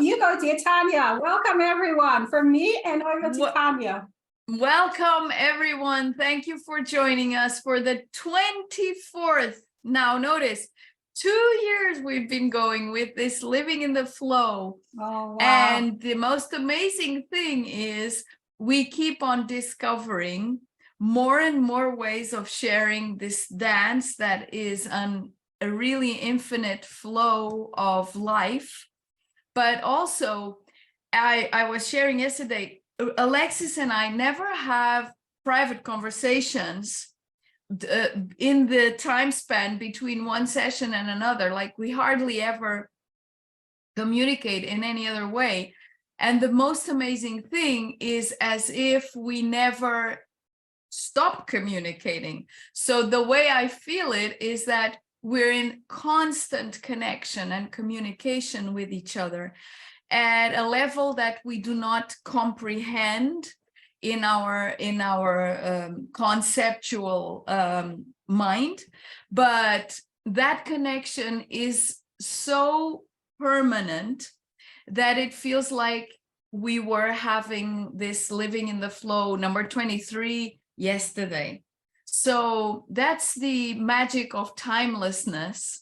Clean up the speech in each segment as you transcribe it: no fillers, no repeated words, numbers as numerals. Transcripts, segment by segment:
You go, dear Tanya. Welcome, everyone, from me and over to Tanya. Welcome, everyone. Thank you for joining us for the 24th. Now, notice, 2 years we've been going with this living in the flow. Oh, wow. And the most amazing thing is we keep on discovering more and more ways of sharing this dance that is a really infinite flow of life. But also, I was sharing yesterday, Alexis and I never have private conversations in the time span between one session and another. Like, we hardly ever communicate in any other way. And the most amazing thing is as if we never stop communicating. So the way I feel it is that we're in constant connection and communication with each other at a level that we do not comprehend in our conceptual mind, but that connection is so permanent that it feels like we were having this living in the flow number 23 yesterday. So that's the magic of timelessness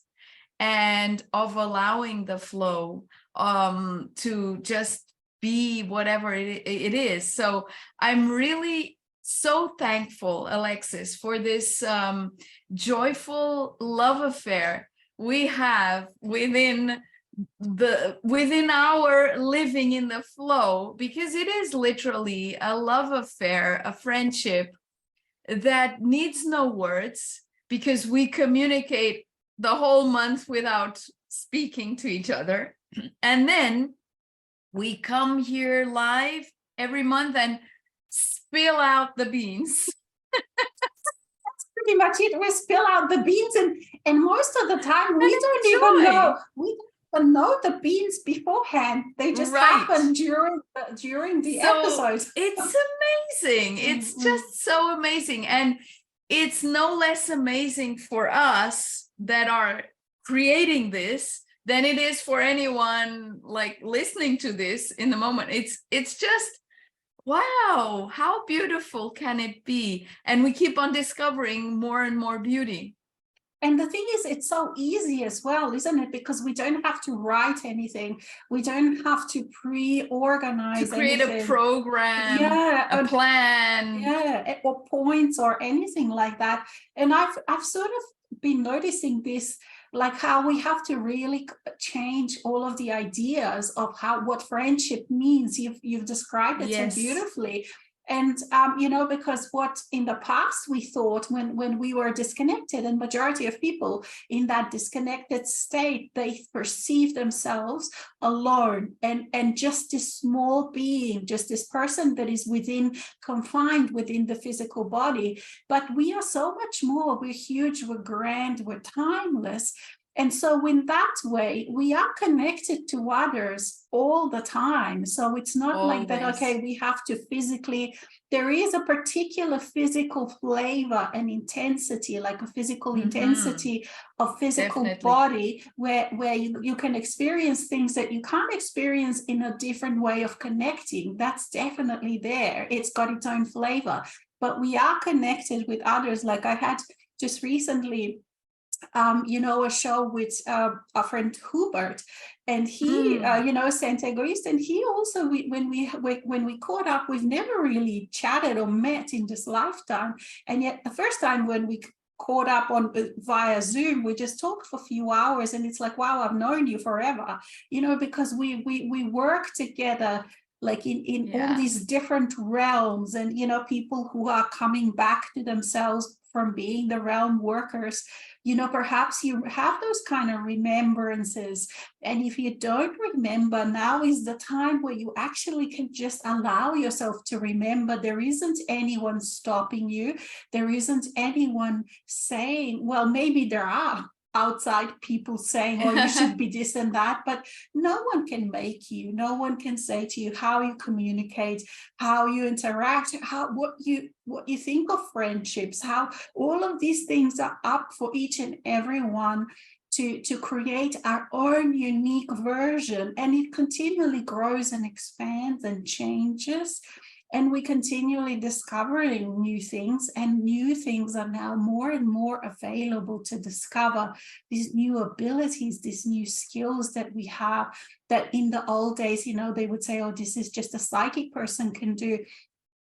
and of allowing the flow to just be whatever it is. So I'm really so thankful, Alexis, for this joyful love affair we have within our living in the flow, because it is literally a love affair, a friendship that needs no words, because we communicate the whole month without speaking to each other. And then we come here live every month and spill out the beans. That's pretty much it. We spill out the beans, and most of the time we don't even know. We don't know the beans beforehand. They just happen during the episode. It's amazing. It's just so amazing. And it's no less amazing for us that are creating this than it is for anyone like listening to this in the moment. It's just, wow, how beautiful can it be? And we keep on discovering more and more beauty. And the thing is, it's so easy as well, isn't it? Because we don't have to write anything. We don't have to pre-organize to create anything. A program, a plan. Or points or anything like that. And I've sort of been noticing this, like how we have to really change all of the ideas of what friendship means. You've described it so beautifully. And, because what in the past we thought when we were disconnected, and majority of people in that disconnected state, they perceive themselves alone and just this small being, just this person that is confined within the physical body. But we are so much more. We're huge, we're grand, we're timeless. And so in that way, we are connected to others all the time. So it's not like that, okay, we have to physically, there is a particular physical flavor and intensity, like a physical intensity of physical body where you can experience things that you can't experience in a different way of connecting. That's definitely there. It's got its own flavor. But we are connected with others. Like I had just recently a show with a friend Hubert, and he Saint Egoist, and he also when we caught up, we've never really chatted or met in this lifetime, and yet the first time when we caught up via Zoom, we just talked for a few hours, and it's like, wow, I've known you forever, because we work together like in all these different realms, and people who are coming back to themselves from being the realm workers. Perhaps you have those kind of remembrances. And if you don't remember, now is the time where you actually can just allow yourself to remember. There isn't anyone stopping you. There isn't anyone saying, well, maybe there are outside people saying, oh, you should be this and that, but no one can make you. No one can say to you how you communicate, how you interact, what you think of friendships, how all of these things are up for each and every one to create our own unique version, and it continually grows and expands and changes, and we continually discovering new things, and new things are now more and more available to discover, these new abilities, these new skills that we have, that in the old days, you know, they would say, oh, this is just a psychic person can do.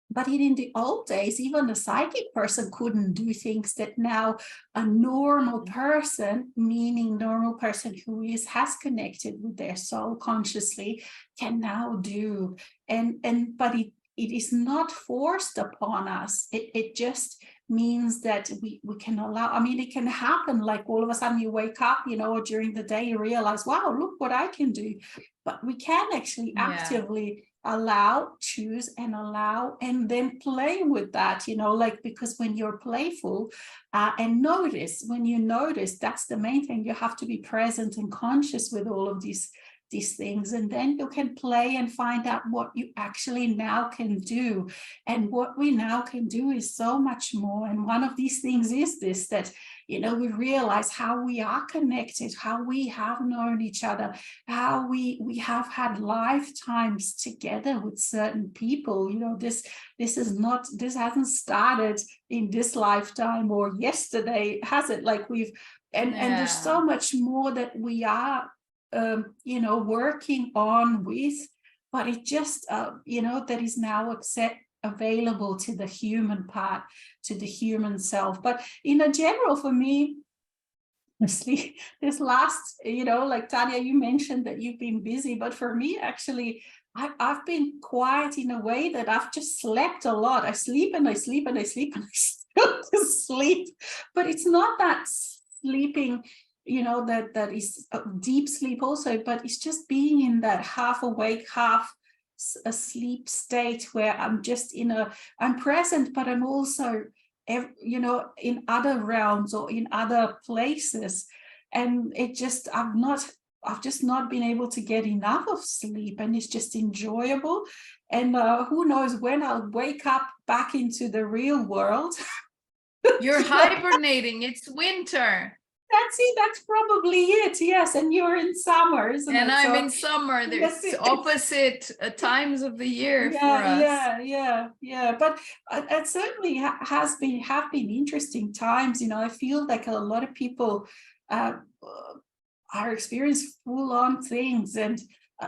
But in the old days, even a psychic person couldn't do things that now a normal person, meaning normal person who has connected with their soul consciously, can now do. But it is not forced upon us. It just means that we can allow. I mean, it can happen like all of a sudden you wake up, you know, or during the day you realize, wow, look what I can do. But we can actually actively allow, choose, and allow, and then play with that, you know, like, because when you're playful and notice, when you notice, that's the main thing. You have to be present and conscious with all of these things, and then you can play and find out what you actually now can do. And what we now can do is so much more. And one of these things is this, that, you know, we realize how we are connected, how we have known each other, how we have had lifetimes together with certain people. You know, this hasn't started in this lifetime or yesterday, has it? Like and there's so much more that we are you know, working on with, but it just you know, that is now available to the human part, to the human self. But in a general, for me, honestly, this last, you know, like Tanya, you mentioned that you've been busy, but for me, actually, I've been quiet in a way that I've just slept a lot. I sleep and I sleep and I sleep and I still sleep, but it's not that sleeping, you know, that is a deep sleep also, but it's just being in that half awake, half asleep state where I'm just I'm present, but I'm also, you know, in other realms or in other places. And it just, I've just not been able to get enough of sleep, and it's just enjoyable. And who knows when I'll wake up back into the real world. You're hibernating, it's winter. That's probably it. Yes, and you're in summer, isn't it? And I'm in summer. There's opposite times of the year for us. Yeah. But it certainly have been interesting times. You know, I feel like a lot of people are experiencing full-on things, and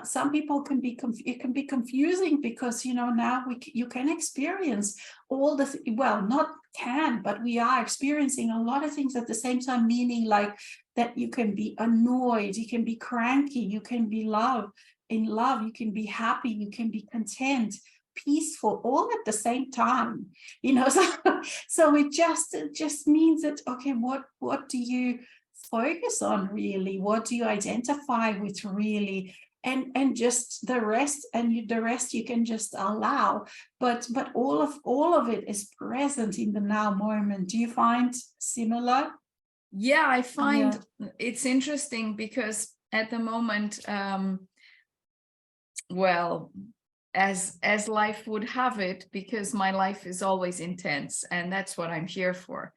some people it can be confusing, because, you know, now you can experience all not can, but we are experiencing a lot of things at the same time, meaning like that you can be annoyed, you can be cranky, you can be in love, you can be happy, you can be content, peaceful, all at the same time, you know. So it just means that, okay, what do you focus on really? What do you identify with really? And just the rest, the rest you can just allow. But all of it is present in the now moment. Do you find similar? Yeah, I find it's interesting because at the moment, well, as life would have it, because my life is always intense, and that's what I'm here for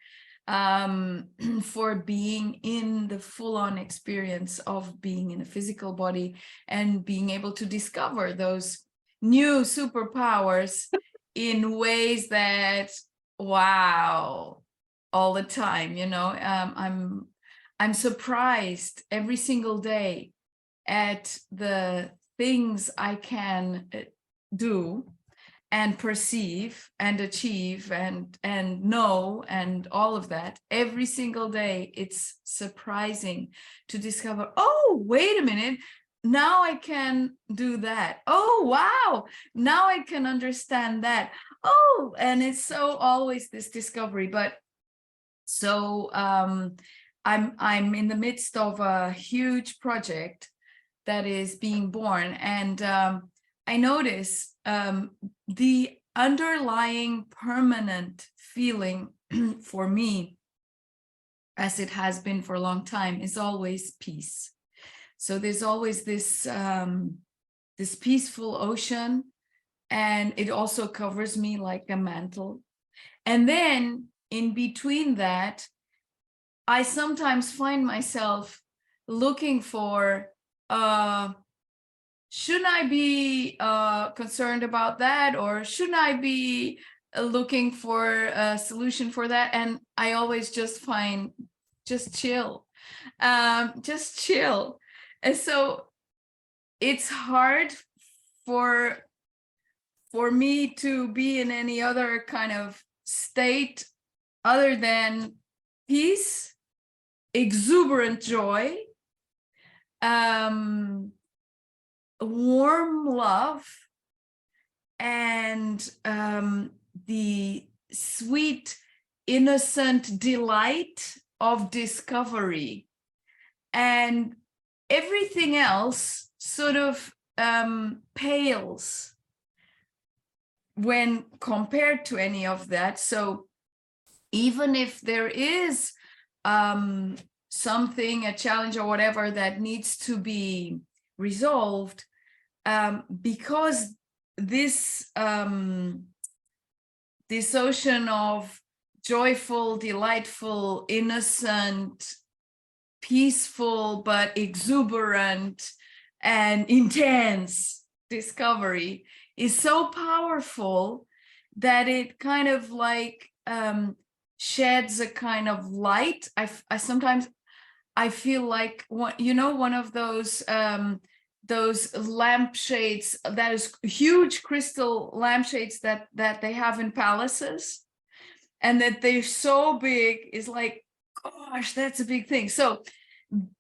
being in the full-on experience of being in a physical body and being able to discover those new superpowers in ways that, wow, all the time, you know. I'm surprised every single day at the things I can do and perceive and achieve and know, and all of that. Every single day, it's surprising to discover, oh, wait a minute, now I can do that. Oh, wow, now I can understand that. Oh, and it's so always this discovery. But so I'm in the midst of a huge project that is being born, and I notice the underlying permanent feeling for me, as it has been for a long time, is always peace. So there's always this this peaceful ocean, and it also covers me like a mantle. And then in between that, I sometimes find myself looking for, shouldn't I be concerned about that, or shouldn't I be looking for a solution for that? And I always just find, just chill, just chill. And so it's hard for me to be in any other kind of state other than peace, exuberant joy, warm love, and the sweet, innocent delight of discovery. And everything else sort of pales when compared to any of that. So even if there is something, a challenge or whatever that needs to be resolved, because this this ocean of joyful, delightful, innocent, peaceful, but exuberant and intense discovery is so powerful that it kind of like sheds a kind of light. I sometimes I feel like, one of those lampshades, that is huge crystal lampshades that they have in palaces, and that they're so big, is like, gosh, that's a big thing. So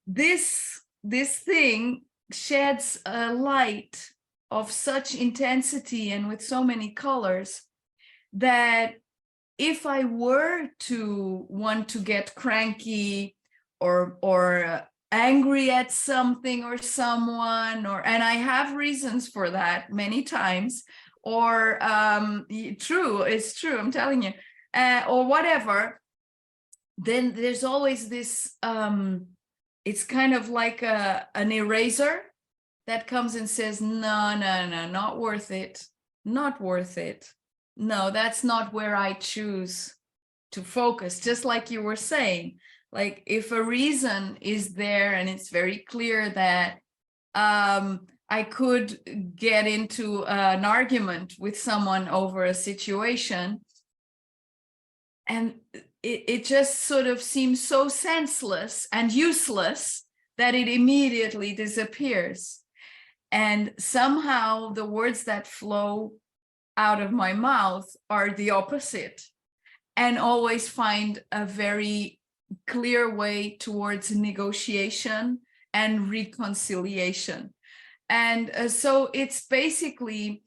this thing sheds a light of such intensity and with so many colors that if I were to want to get cranky or angry at something or someone, and I have reasons for that many times, or it's true, I'm telling you, or whatever, then there's always this, it's kind of like an eraser that comes and says, no, not worth it, not worth it. No, that's not where I choose to focus. Just like you were saying, like if a reason is there and it's very clear that I could get into an argument with someone over a situation, and it just sort of seems so senseless and useless that it immediately disappears. And somehow the words that flow out of my mouth are the opposite, and always find a very clear way towards negotiation and reconciliation. And so it's basically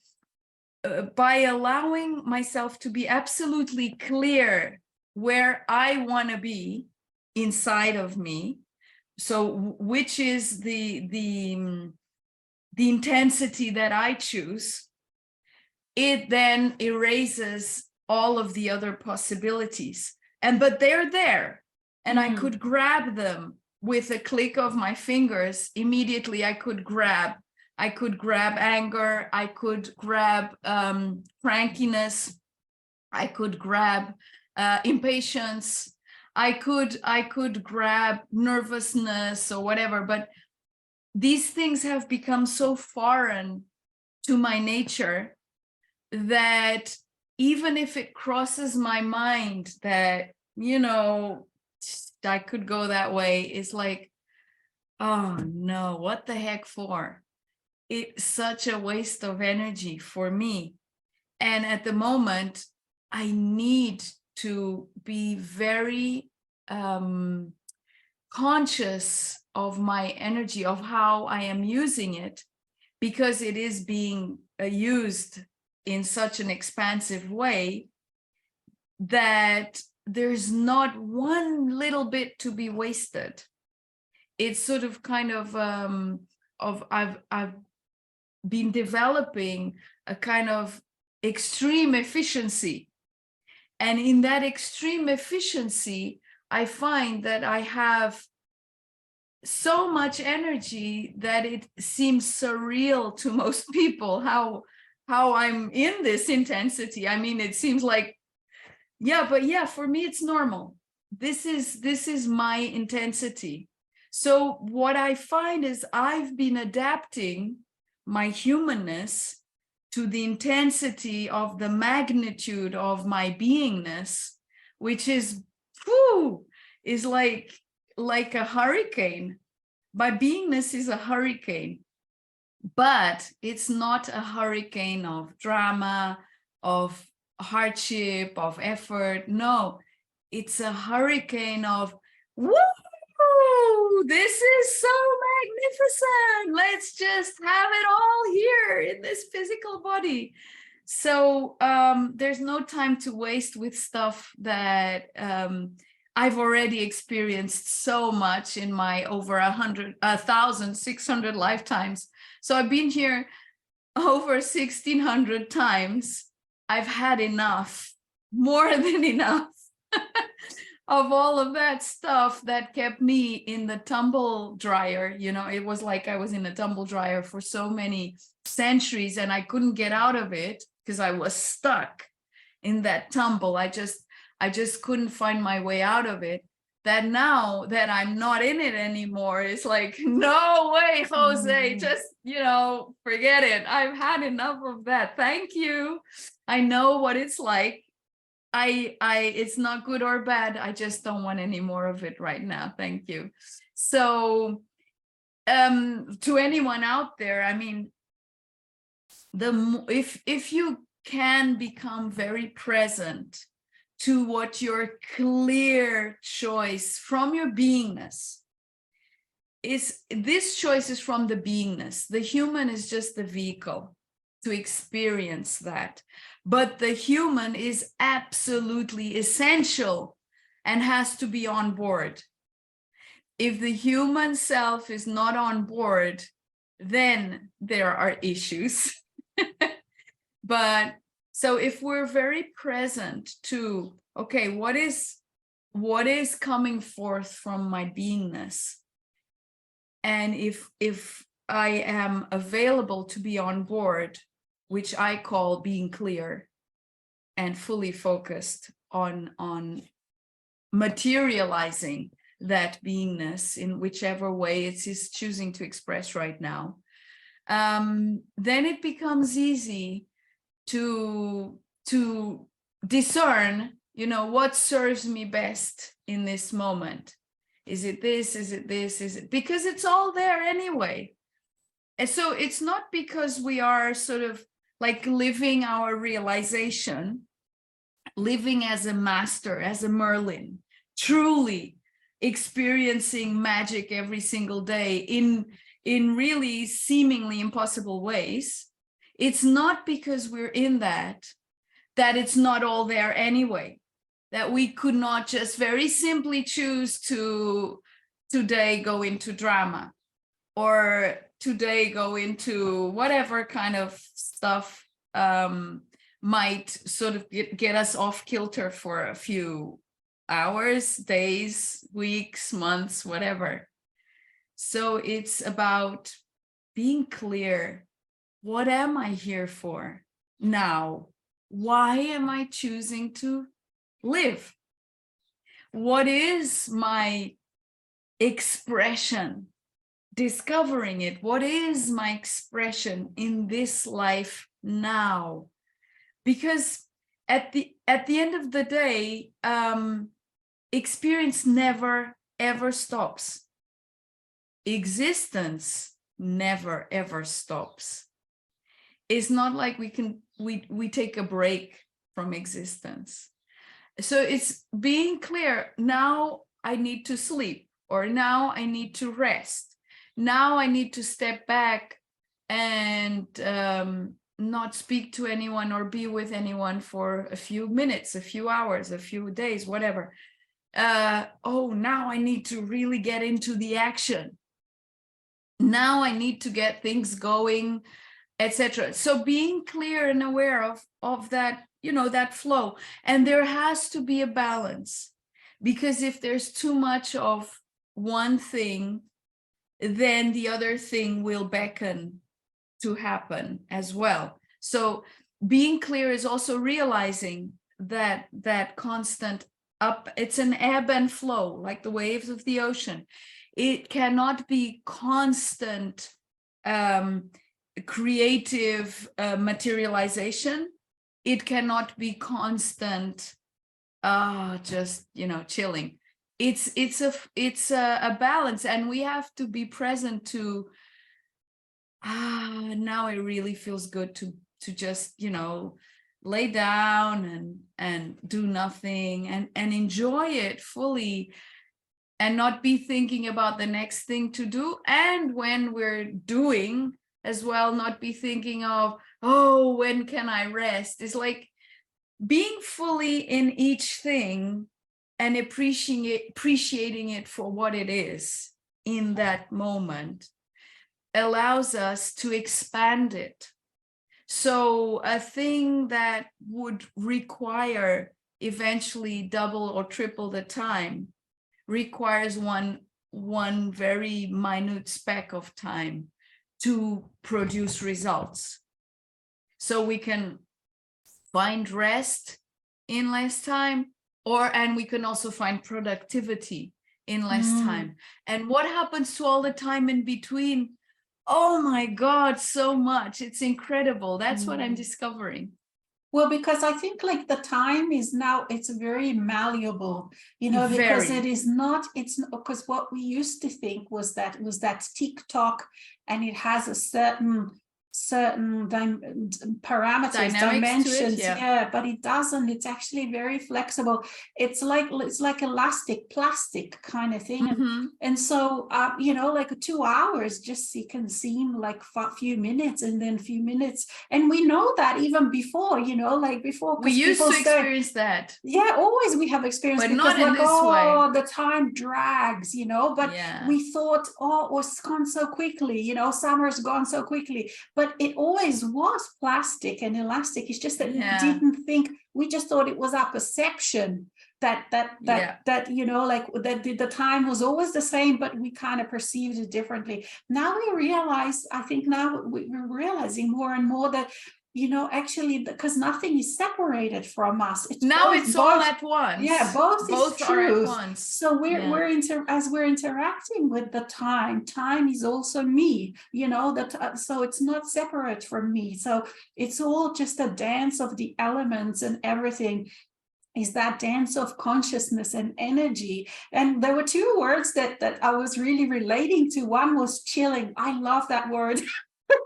by allowing myself to be absolutely clear where I want to be inside of me, so which is the intensity that I choose, it then erases all of the other possibilities. But they're there, and I could grab them with a click of my fingers. Immediately I could grab anger, I could grab crankiness, I could grab impatience, I could grab nervousness or whatever. But these things have become so foreign to my nature that even if it crosses my mind that, I could go that way, it's like, oh no, what the heck for? It's such a waste of energy for me. And at the moment, I need to be very conscious of my energy, of how I am using it, because it is being used in such an expansive way that there's not one little bit to be wasted. It's sort of kind of I've been developing a kind of extreme efficiency, and in that extreme efficiency I find that I have so much energy that it seems surreal to most people how I'm in this intensity. I mean, it seems like, yeah, but yeah, for me it's normal. This is my intensity. So what I find is I've been adapting my humanness to the intensity of the magnitude of my beingness, which is, whew, is like a hurricane. My beingness is a hurricane, but it's not a hurricane of drama, of hardship, of effort. No, it's a hurricane of, woo, this is so magnificent. Let's just have it all here in this physical body. So there's no time to waste with stuff that I've already experienced so much in my over 1,600 lifetimes. So I've been here over 1,600 times. I've had enough, more than enough of all of that stuff that kept me in the tumble dryer. You know, it was like I was in a tumble dryer for so many centuries and I couldn't get out of it because I was stuck in that tumble. I just couldn't find my way out of it. That now that I'm not in it anymore, it's like, no way, Jose, just, you know, forget it. I've had enough of that. Thank you. I know what it's like. It's not good or bad. I just don't want any more of it right now. Thank you. So to anyone out there, I mean, if you can become very present to what your clear choice from your beingness is, this choice is from the beingness. The human is just the vehicle to experience that. But the human is absolutely essential and has to be on board. If the human self is not on board, then there are issues. But so if we're very present to, okay, what is coming forth from my beingness? And if I am available to be on board, which I call being clear and fully focused on materializing that beingness in whichever way it is choosing to express right now, then it becomes easy to discern, you know, what serves me best in this moment. Is it this? Is it this? Is it, because it's all there anyway. And so it's not because we are sort of like living our realization, living as a master, as a Merlin, truly experiencing magic every single day in really seemingly impossible ways. It's not because we're in that it's not all there anyway, that we could not just very simply choose to today go into drama or today go into whatever kind of stuff might sort of get us off kilter for a few hours, days, weeks, months, whatever. So it's about being clear. What am I here for now? Why am I choosing to live? What is my expression? Discovering it. What is my expression in this life now? Because at the end of the day, experience never ever stops. Existence never ever stops. It's not like we take a break from existence. So it's being clear. Now I need to sleep, or now I need to rest. Now I need to step back and not speak to anyone or be with anyone for a few minutes, a few hours, a few days, whatever. Oh, now I need to really get into the action. Now I need to get things going, etc. So being clear and aware of that, you know, that flow. And there has to be a balance, because if there's too much of one thing, then the other thing will beckon to happen as well. So being clear is also realizing that constant up, it's an ebb and flow, like the waves of the ocean. It cannot be constant creative materialization. It cannot be constant just, you know, chilling. It's a balance, and we have to be present to now it really feels good to just, you know, lay down and do nothing and enjoy it fully, and not be thinking about the next thing to do. And when we're doing as well, not be thinking of, oh, when can I rest? It's like being fully in each thing and appreciating it for what it is in that moment allows us to expand it. So a thing that would require eventually double or triple the time requires one very minute speck of time to produce results. So we can find rest in less time, and we can also find productivity in less time. And what happens to all the time in between? Oh my God, so much. It's incredible. That's what I'm discovering. Well, because I think like the time is now, it's very malleable, you know, because it is not, it's because what we used to think was that TikTok, and it has a certain parameters, dimensions, yeah, but it doesn't. It's actually very flexible. It's like elastic plastic kind of thing. And so you know, like 2 hours just, it can seem like a few minutes, and then a few minutes, and we know that even before, you know, like before we used to experience that. Yeah, always we have experienced, but because not in like, this way. The time drags, you know, but we thought, oh, it's gone so quickly, you know, summer's gone so quickly, but it always was plastic and elastic. It's just that we didn't think, we just thought it was our perception that you know, like that the time was always the same, but we kind of perceived it differently. Now we realize, I think now we're realizing more and more that, you know, actually, because nothing is separated from us. It's all at once. Yeah, both is true. At once. So as we're interacting with the time is also me, you know, that so it's not separate from me. So it's all just a dance of the elements, and everything is that dance of consciousness and energy. And there were two words that I was really relating to. One was chilling. I love that word.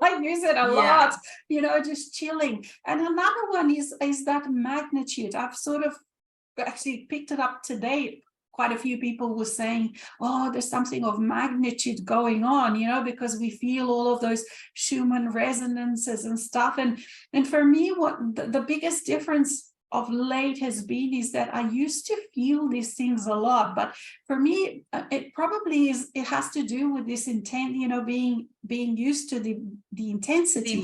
I use it a lot, you know, just chilling. And another one is that magnitude. I've sort of actually picked it up today. Quite a few people were saying, oh, there's something of magnitude going on, you know, because we feel all of those Schumann resonances and stuff. And for me, what the biggest difference of late has been is that I used to feel these things a lot, but for me, it probably is, it has to do with this intent, you know, being used to the intensity.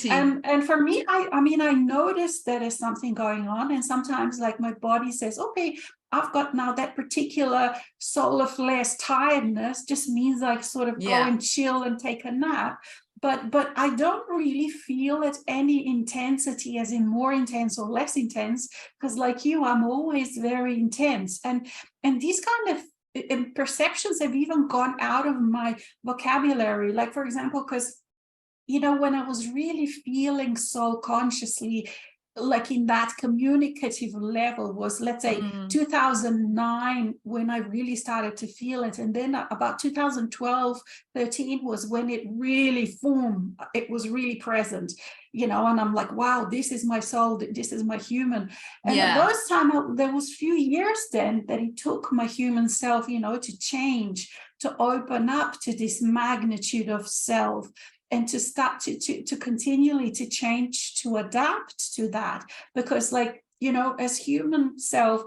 And for me, I mean, I noticed that there's something going on, and sometimes like my body says, okay, I've got now that particular solar flares tiredness, just means like sort of go and chill and take a nap. But I don't really feel at any intensity, as in more intense or less intense, because like you, I'm always very intense. And these kind of perceptions have even gone out of my vocabulary. Like, for example, because, you know, when I was really feeling so consciously, like in that communicative level, was, let's say, 2009 when I really started to feel it, and then about 2012, 13 was when it really formed. It was really present, you know, and I'm like, wow, this is my soul, this is my human. And at those time, there was few years then that it took my human self, you know, to change, to open up to this magnitude of self, and to start to continually to change, to adapt to that. Because, like, you know, as human self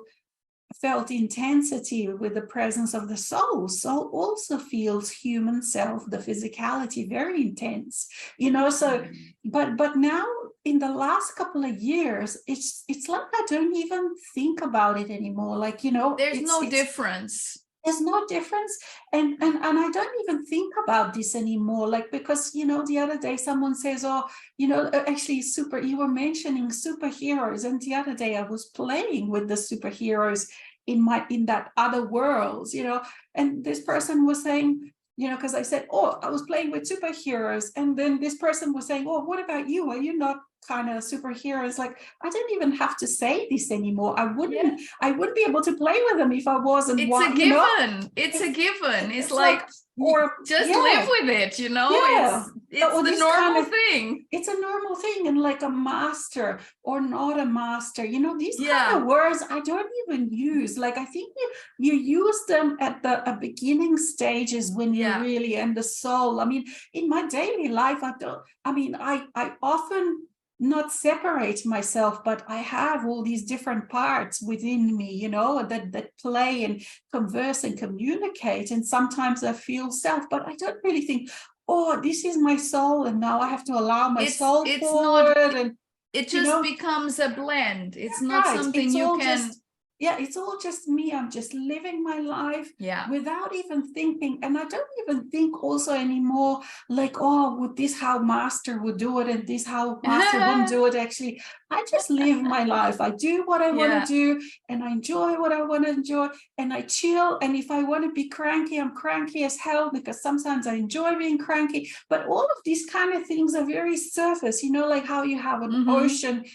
felt intensity with the presence of the soul also feels human self, the physicality, very intense, you know. So but now in the last couple of years, it's like I don't even think about it anymore. Like, you know, there's no difference. There's no difference. And I don't even think about this anymore. Like, because, you know, the other day someone says, oh, you know, actually you were mentioning superheroes. And the other day I was playing with the superheroes in that other worlds, and this person was saying, because I said, oh, I was playing with superheroes, and then this person was saying, oh, what about you? Are you not kind of superheroes? Like, I don't even have to say this anymore. I wouldn't be able to play with them if I wasn't. It's a given. It's a given. It's like, or just live with it, Yeah. It's Or the this normal thing. It's a normal thing. And like a master or not a master, these kind Yeah. of words I don't even use. Like, I think you use them at the beginning stages when you're really in the soul. I mean, in my daily life, I often not separate myself, but I have all these different parts within me, that play and converse and communicate. And sometimes I feel self, but I don't really think, oh, this is my soul, and now I have to allow my soul forward. And it just becomes a blend. It's not something you can. It's all just me. I'm just living my life without even thinking. And I don't even think also anymore, like, oh, would this how master would do it, and this how master wouldn't do it. Actually, I just live my life. I do what I want to do, and I enjoy what I want to enjoy, and I chill. And if I want to be cranky, I'm cranky as hell, because sometimes I enjoy being cranky. But all of these kind of things are very surface, like how you have an ocean,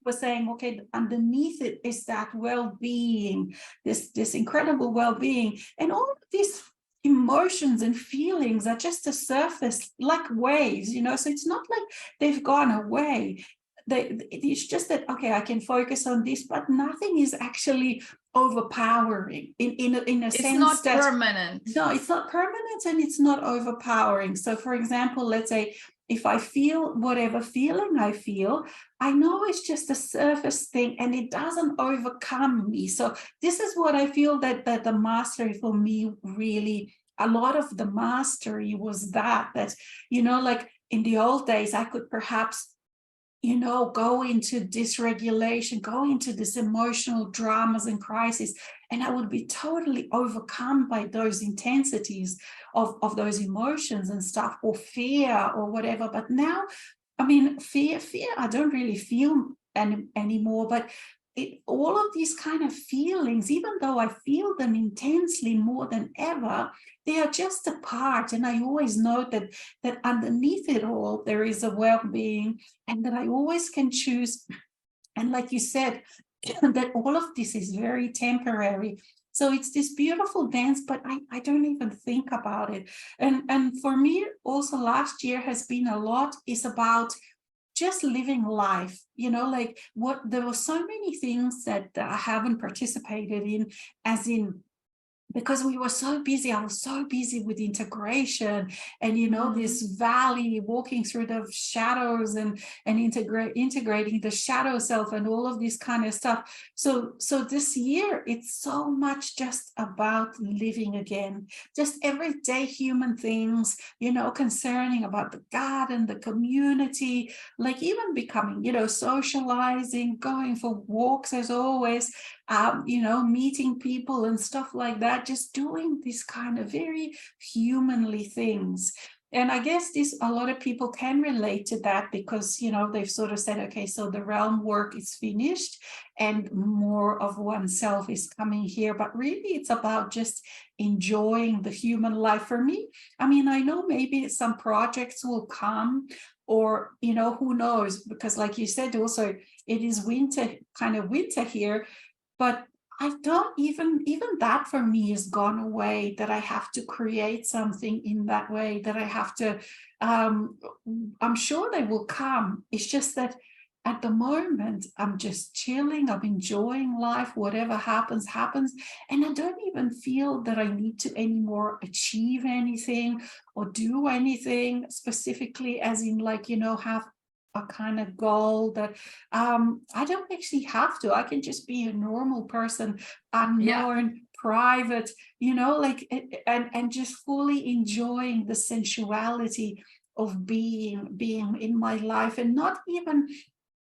was saying, okay, underneath it is that well-being, this incredible well-being, and all of these emotions and feelings are just a surface, like waves, so it's not like they've gone away. It's just that, okay, I can focus on this, but nothing is actually overpowering in a sense. It's not permanent. No, it's not permanent, and it's not overpowering. So for example, let's say if I feel whatever feeling I feel, I know it's just a surface thing, and it doesn't overcome me. So this is what I feel that the mastery for me, really, a lot of the mastery was that, like in the old days, I could perhaps, go into dysregulation, go into this emotional dramas and crises, and I would be totally overcome by those intensities of those emotions and stuff, or fear or whatever. But now, I mean, fear, I don't really feel anymore, but all of these kind of feelings, even though I feel them intensely more than ever, they are just a part. And I always know that underneath it all, there is a well-being, and that I always can choose. And like you said, that all of this is very temporary. So it's this beautiful dance, but I don't even think about it. And for me, also last year has been a lot, is about just living life, like there were so many things that I haven't participated in, as in, because we were so busy. I was so busy with integration and, this valley, walking through the shadows and integrating the shadow self and all of this kind of stuff. So this year, it's so much just about living again, just everyday human things, concerning about the garden, the community, like even becoming, socializing, going for walks as always, meeting people and stuff like that, just doing these kind of very humanly things. And I guess a lot of people can relate to that, because, they've sort of said, okay, so the realm work is finished and more of oneself is coming here. But really, it's about just enjoying the human life. For me, I mean, I know maybe some projects will come, or, who knows, because like you said, also, it is winter here. But I don't even that for me has gone away, that I have to create something in that way, that I have to, I'm sure they will come. It's just that at the moment, I'm just chilling, I'm enjoying life, whatever happens, happens. And I don't even feel that I need to anymore achieve anything or do anything specifically, as in like, have a kind of goal that I don't actually have to. I can just be a normal person, unknown, private, like, and just fully enjoying the sensuality of being in my life, and not even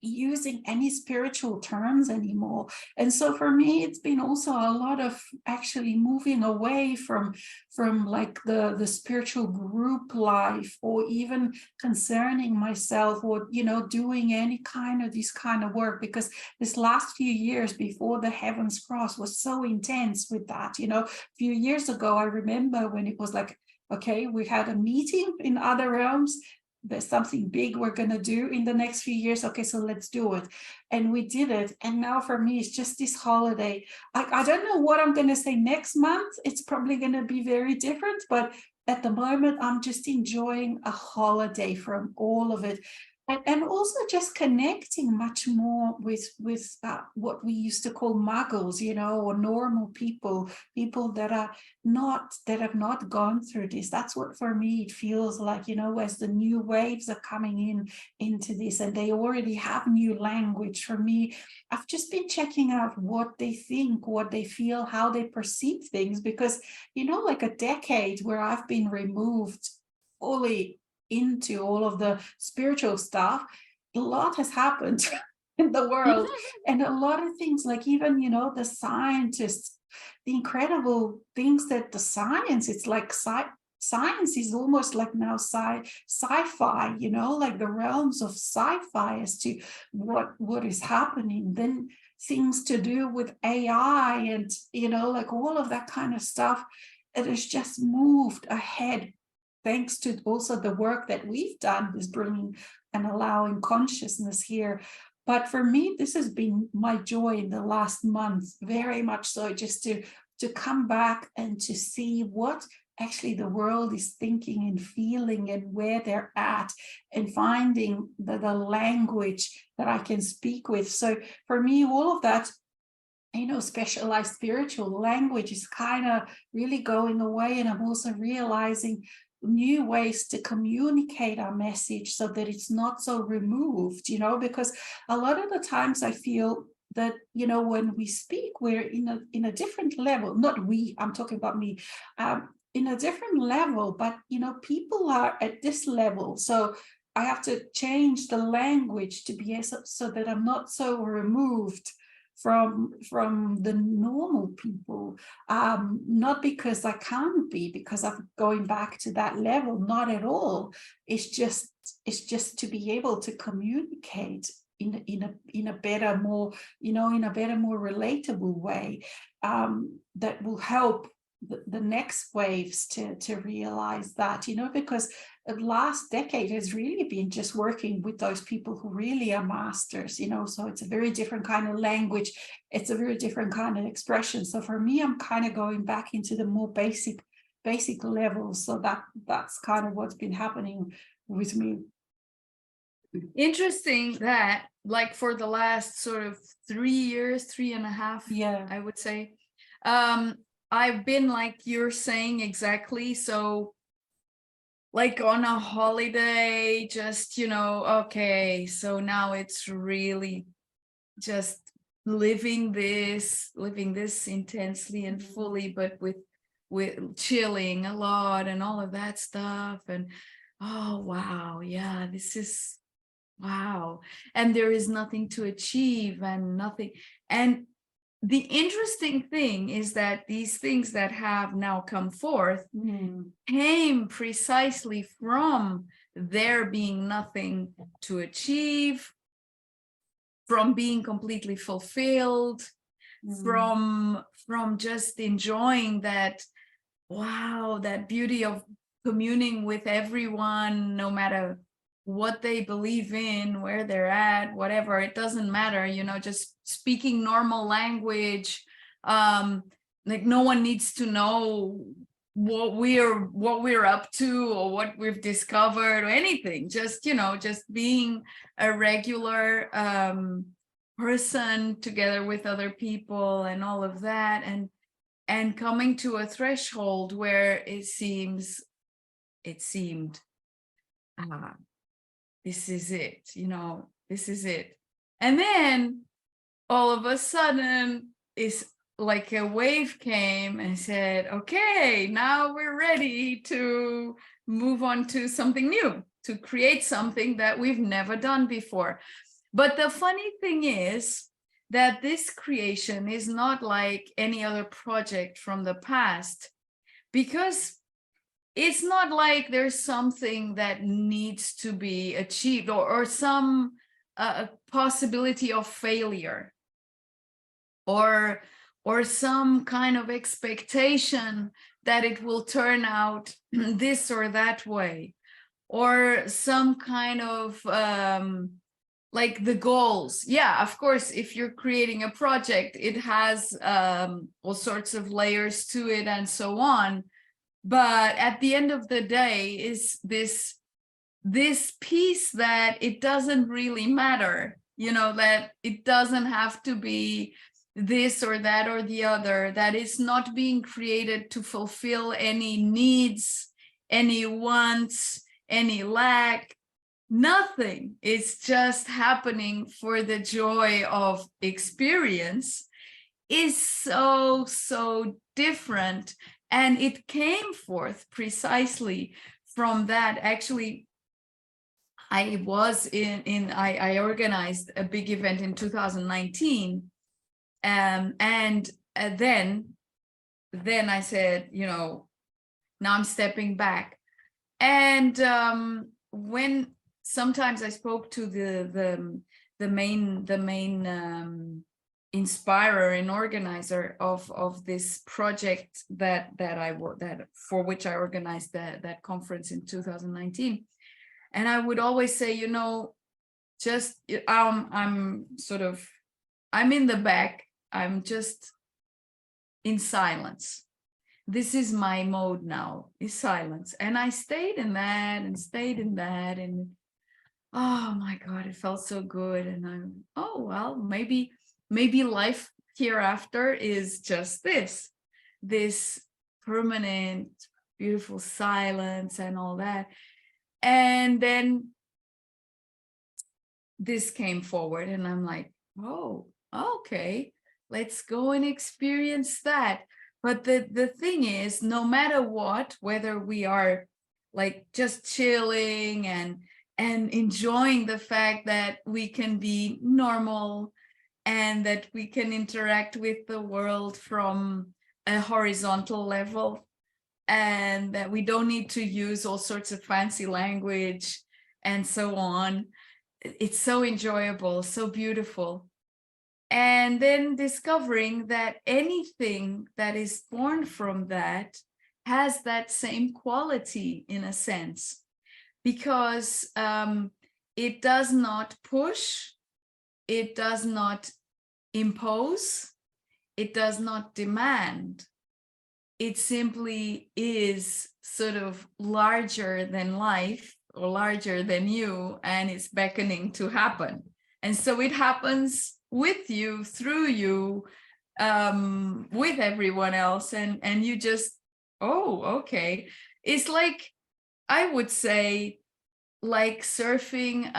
using any spiritual terms anymore. And so for me, it's been also a lot of actually moving away from like the spiritual group life, or even concerning myself, or doing any kind of this kind of work, because this last few years before the Heaven's Cross was so intense with that. A few years ago, I remember when it was like, okay, we had a meeting in other realms, there's something big we're going to do in the next few years. Okay, so let's do it. And we did it. And now for me, it's just this holiday. I don't know what I'm going to say next month. It's probably going to be very different. But at the moment, I'm just enjoying a holiday from all of it. And also just connecting much more with what we used to call muggles, or normal people that have not gone through this. That's what for me it feels like, as the new waves are coming into this, and they already have new language. For me, I've just been checking out what they think, what they feel, how they perceive things, because like a decade where I've been removed fully into all of the spiritual stuff, a lot has happened in the world. And a lot of things, like even the scientists, the incredible things that the science, it's like science is almost like now sci-fi, like the realms of sci-fi as to what is happening. Then things to do with AI and like all of that kind of stuff, it has just moved ahead, thanks to also the work that we've done is bringing and allowing consciousness here. But for me, this has been my joy in the last month, very much so, just to come back and to see what actually the world is thinking and feeling, and where they're at, and finding the language that I can speak with. So for me, all of that, specialized spiritual language is kind of really going away. And I'm also realizing new ways to communicate our message so that it's not so removed, because a lot of the times I feel that, when we speak, we're in a different level. Not we, I'm talking about me, in a different level, but, people are at this level. So I have to change the language to be so that I'm not so removed from the normal people, not because I can't be, because I'm going back to that level, not at all. It's just to be able to communicate in a better, more more relatable way, that will help the next waves to realize that, because the last decade has really been just working with those people who really are masters, so it's a very different kind of language, it's a very different kind of expression. So for me, I'm kind of going back into the more basic levels. So that's kind of what's been happening with me. Interesting that, like, for the last sort of 3 years, 3.5, Yeah, I would say, I've been, like you're saying, exactly. So like on a holiday, just, okay, so now it's really just living this intensely and fully, but with chilling a lot and all of that stuff. And oh, wow, yeah, this is wow. And there is nothing to achieve and nothing. And the interesting thing is that these things that have now come forth came precisely from there being nothing to achieve, from being completely fulfilled, from just enjoying that, wow, that beauty of communing with everyone, no matter what they believe in, where they're at, whatever, it doesn't matter, just speaking normal language. Like no one needs to know what we're up to or what we've discovered or anything. Just, just being a regular person together with other people and all of that, and coming to a threshold where it seemed this is it, this is it. And then all of a sudden, it's like a wave came and said, okay, now we're ready to move on to something new, to create something that we've never done before. But the funny thing is that this creation is not like any other project from the past, because it's not like there's something that needs to be achieved, or some possibility of failure, or some kind of expectation that it will turn out this or that way, or some kind of like the goals. Yeah, of course, if you're creating a project, it has all sorts of layers to it and so on. But at the end of the day is this piece that it doesn't really matter, you know, that it doesn't have to be this or that or the other, that is not being created to fulfill any needs, any wants, any lack, nothing. It's just happening for the joy of experience, is so different. And it came forth precisely from that. Actually, I was I organized a big event in 2019. And then I said, you know, now I'm stepping back. And when sometimes I spoke to the main inspirer and organizer of this project that for which I organized that conference in 2019, and I would always say, you know, just I'm in the back. I'm just in silence. This is my mode now, is silence. And I stayed in that and stayed in that. And oh my God, it felt so good. And I'm, oh, well, maybe life hereafter is just this permanent, beautiful silence and all that. And then this came forward and I'm like, oh, okay. Let's go and experience that. But the thing is, no matter what, whether we are like just chilling and enjoying the fact that we can be normal and that we can interact with the world from a horizontal level, and that we don't need to use all sorts of fancy language and so on. It's so enjoyable, so beautiful. And then discovering that anything that is born from that has that same quality in a sense, because it does not push, it does not impose, it does not demand. It simply is sort of larger than life or larger than you, and it's beckoning to happen. And so it happens with you, through you, with everyone else, and you just, oh, okay. It's like, I would say, like surfing.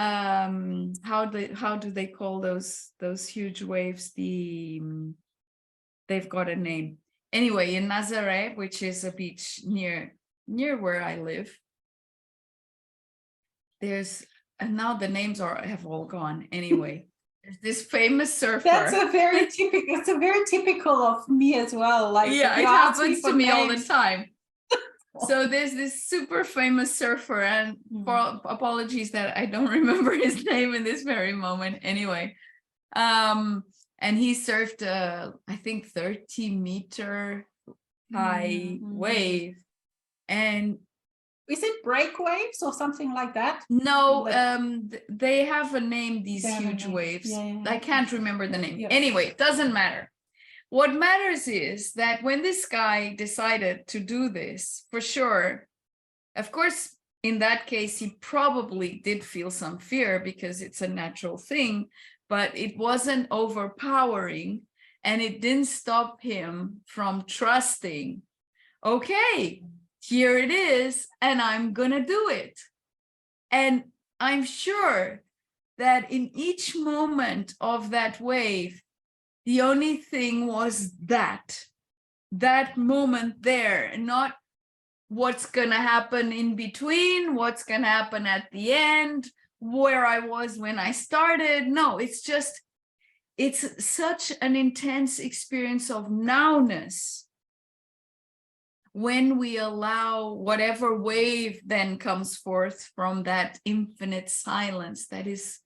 How do they call those huge waves? They've got a name. Anyway, in Nazaré, which is a beach near where I live, there's, and now the names have all gone. Anyway. There's this famous surfer. That's a very typical. It's a very typical of me as well. Like, yeah, it happens to me all the time. So there's this super famous surfer, and apologies that I don't remember his name in this very moment. Anyway, and he surfed I think 30-meter high wave, and is it break waves or something like that? No, they have a name, these huge waves. Yeah. I can't remember the name. Yeah. Anyway, it doesn't matter. What matters is that when this guy decided to do this, for sure, of course, in that case, he probably did feel some fear because it's a natural thing, but it wasn't overpowering, and it didn't stop him from trusting, okay, here it is, and I'm gonna do it. And I'm sure that in each moment of that wave, the only thing was that moment there, and not what's gonna happen in between, what's gonna happen at the end, where I was when I started. No, it's such an intense experience of nowness when we allow whatever wave then comes forth from that infinite silence that is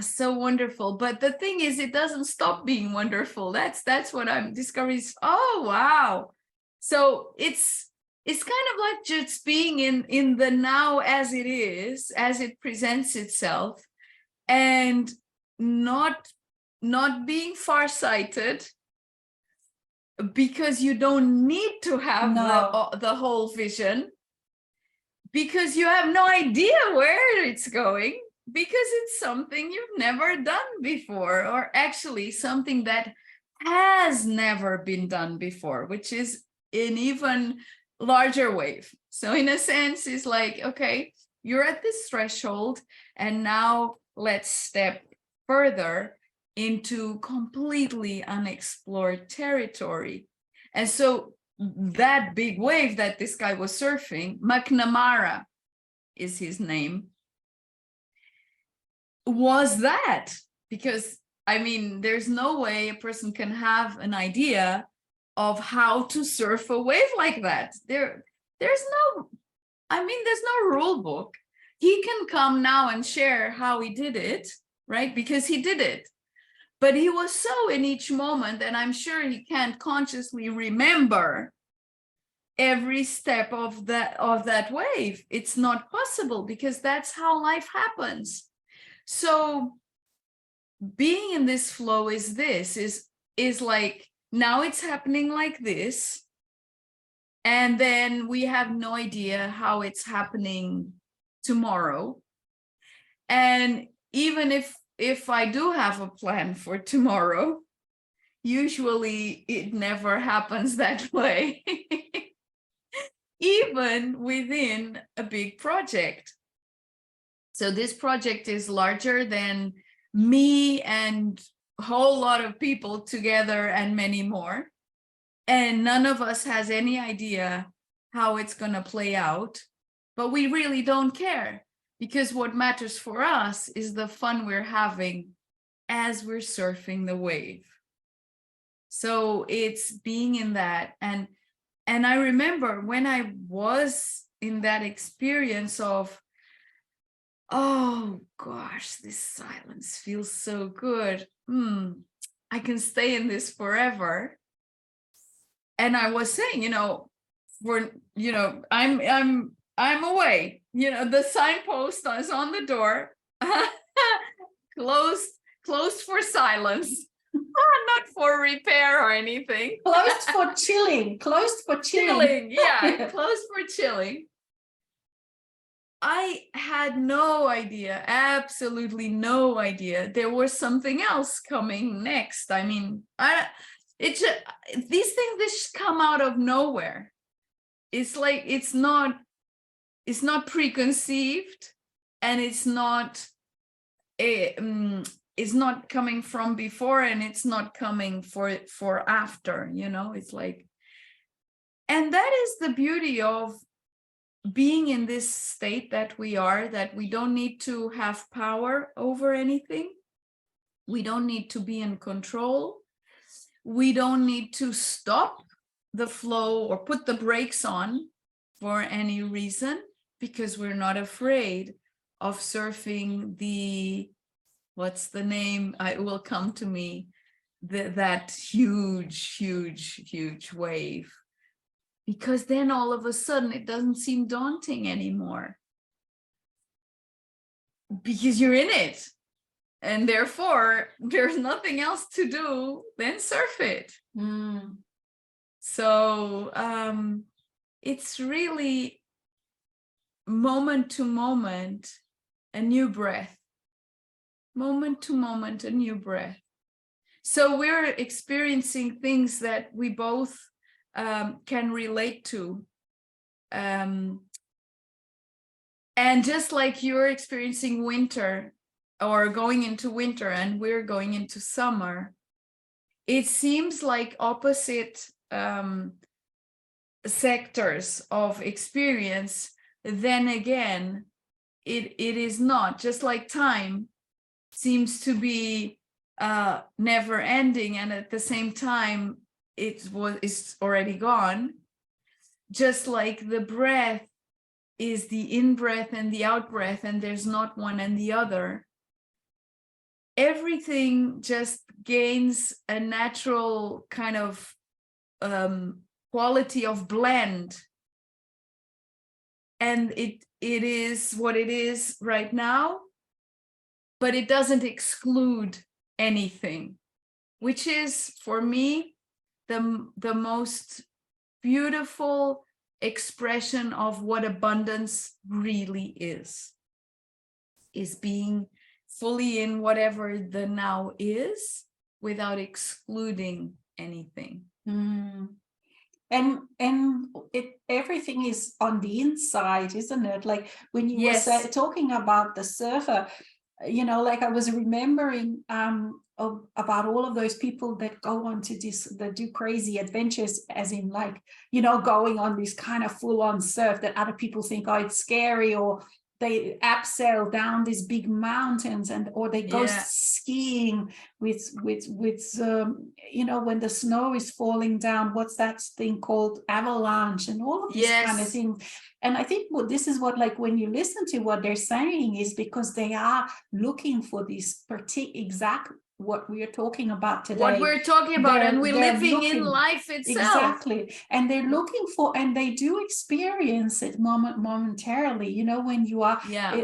so wonderful. But the thing is, it doesn't stop being wonderful. That's what I'm discovering. Oh wow. So it's kind of like just being in the now as it is, as it presents itself, and not being farsighted, because you don't need to have the whole vision, because you have no idea where it's going, because it's something you've never done before, or actually something that has never been done before, which is an even larger wave. So in a sense, it's like, okay, you're at this threshold, and now let's step further into completely unexplored territory. And so that big wave that this guy was surfing, McNamara is his name, was that. Because I mean, there's no way a person can have an idea of how to surf a wave like that. There's no rule book. He can come now and share how he did it, right? Because he did it. But he was so in each moment, and I'm sure he can't consciously remember every step of that wave. It's not possible, because that's how life happens. So being in this flow is like, now it's happening like this, and then we have no idea how it's happening tomorrow. And even if I do have a plan for tomorrow, usually it never happens that way, even within a big project. So this project is larger than me and a whole lot of people together and many more. And none of us has any idea how it's going to play out, but we really don't care, because what matters for us is the fun we're having as we're surfing the wave. So it's being in that. And I remember when I was in that experience of, oh gosh, this silence feels so good. I can stay in this forever. And I was saying, I'm away. The signpost is on the door. Closed for silence. Not for repair or anything. Closed for chilling. Closed for chilling. Yeah, closed for chilling. I had no idea, absolutely no idea. There was something else coming next. I mean, these things just come out of nowhere. It's like, it's not preconceived, and it's not coming from before, and it's not coming for after, it's like, and that is the beauty of being in this state that we are, that we don't need to have power over anything. We don't need to be in control. We don't need to stop the flow or put the brakes on for any reason, because we're not afraid of surfing what's the name? It will come to me, that huge wave. Because then all of a sudden it doesn't seem daunting anymore, because you're in it, and therefore there's nothing else to do than surf it. So it's really moment to moment a new breath, moment to moment a new breath. So we're experiencing things that we both can relate to, and just like you're experiencing winter, or going into winter, and we're going into summer, it seems like opposite sectors of experience. Then again, it is not. Just like time seems to be never ending, and at the same time it's already gone. Just like the breath is the in-breath and the out-breath, and there's not one and the other. Everything just gains a natural kind of quality of blend. And it is what it is right now, but it doesn't exclude anything, which is, for me, the most beautiful expression of what abundance really is being fully in whatever the now is without excluding anything. And everything is on the inside, isn't it? Like when you Yes. were talking about the surfer, you know, like I was remembering about all of those people that go on to that do crazy adventures, as in, like, you know, going on this kind of full-on surf that other people think, oh, it's scary, or they abseil down these big mountains, or they go skiing with you know, when the snow is falling down, what's that thing called, avalanche, and all of these kind of things. And I think this is what, like, when you listen to what they're saying, is because they are looking for this exact what we are talking about today. What we're talking about, and we're living in life itself. Exactly. And they're looking for, and they do experience it momentarily, you know, when you are,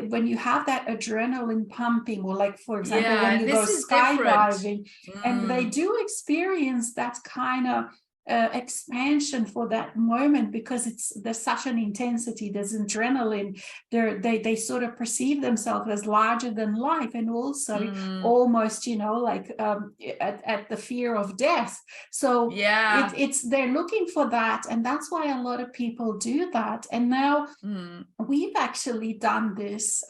when you have that adrenaline pumping, or like, for example, when you go skydiving, and they do experience that kind of expansion for that moment, because there's such an intensity, there's adrenaline, they sort of perceive themselves as larger than life, and also almost, you know, like at the fear of death. So they're looking for that, and that's why a lot of people do that. And now we've actually done this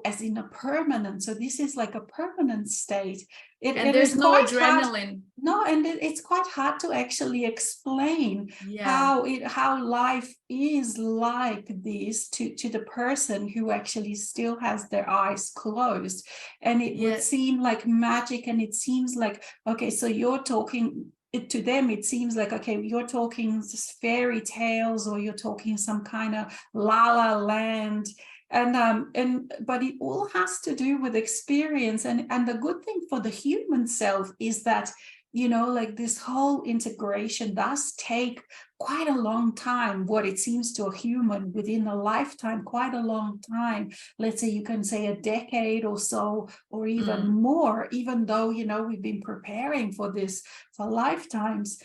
as in a permanent, so this is like a permanent state. And there's no adrenaline. No, and it's quite hard to actually explain how life is like this to the person who actually still has their eyes closed. And it would seem like magic, and it seems like, okay, so you're talking, to them it seems like, okay, you're talking fairy tales, or you're talking some kind of la la land. But it all has to do with experience, and the good thing for the human self is that, you know, like, this whole integration does take quite a long time. What it seems to a human within a lifetime, quite a long time. Let's say you can say a decade or so, or even more, even though, you know, we've been preparing for this for lifetimes.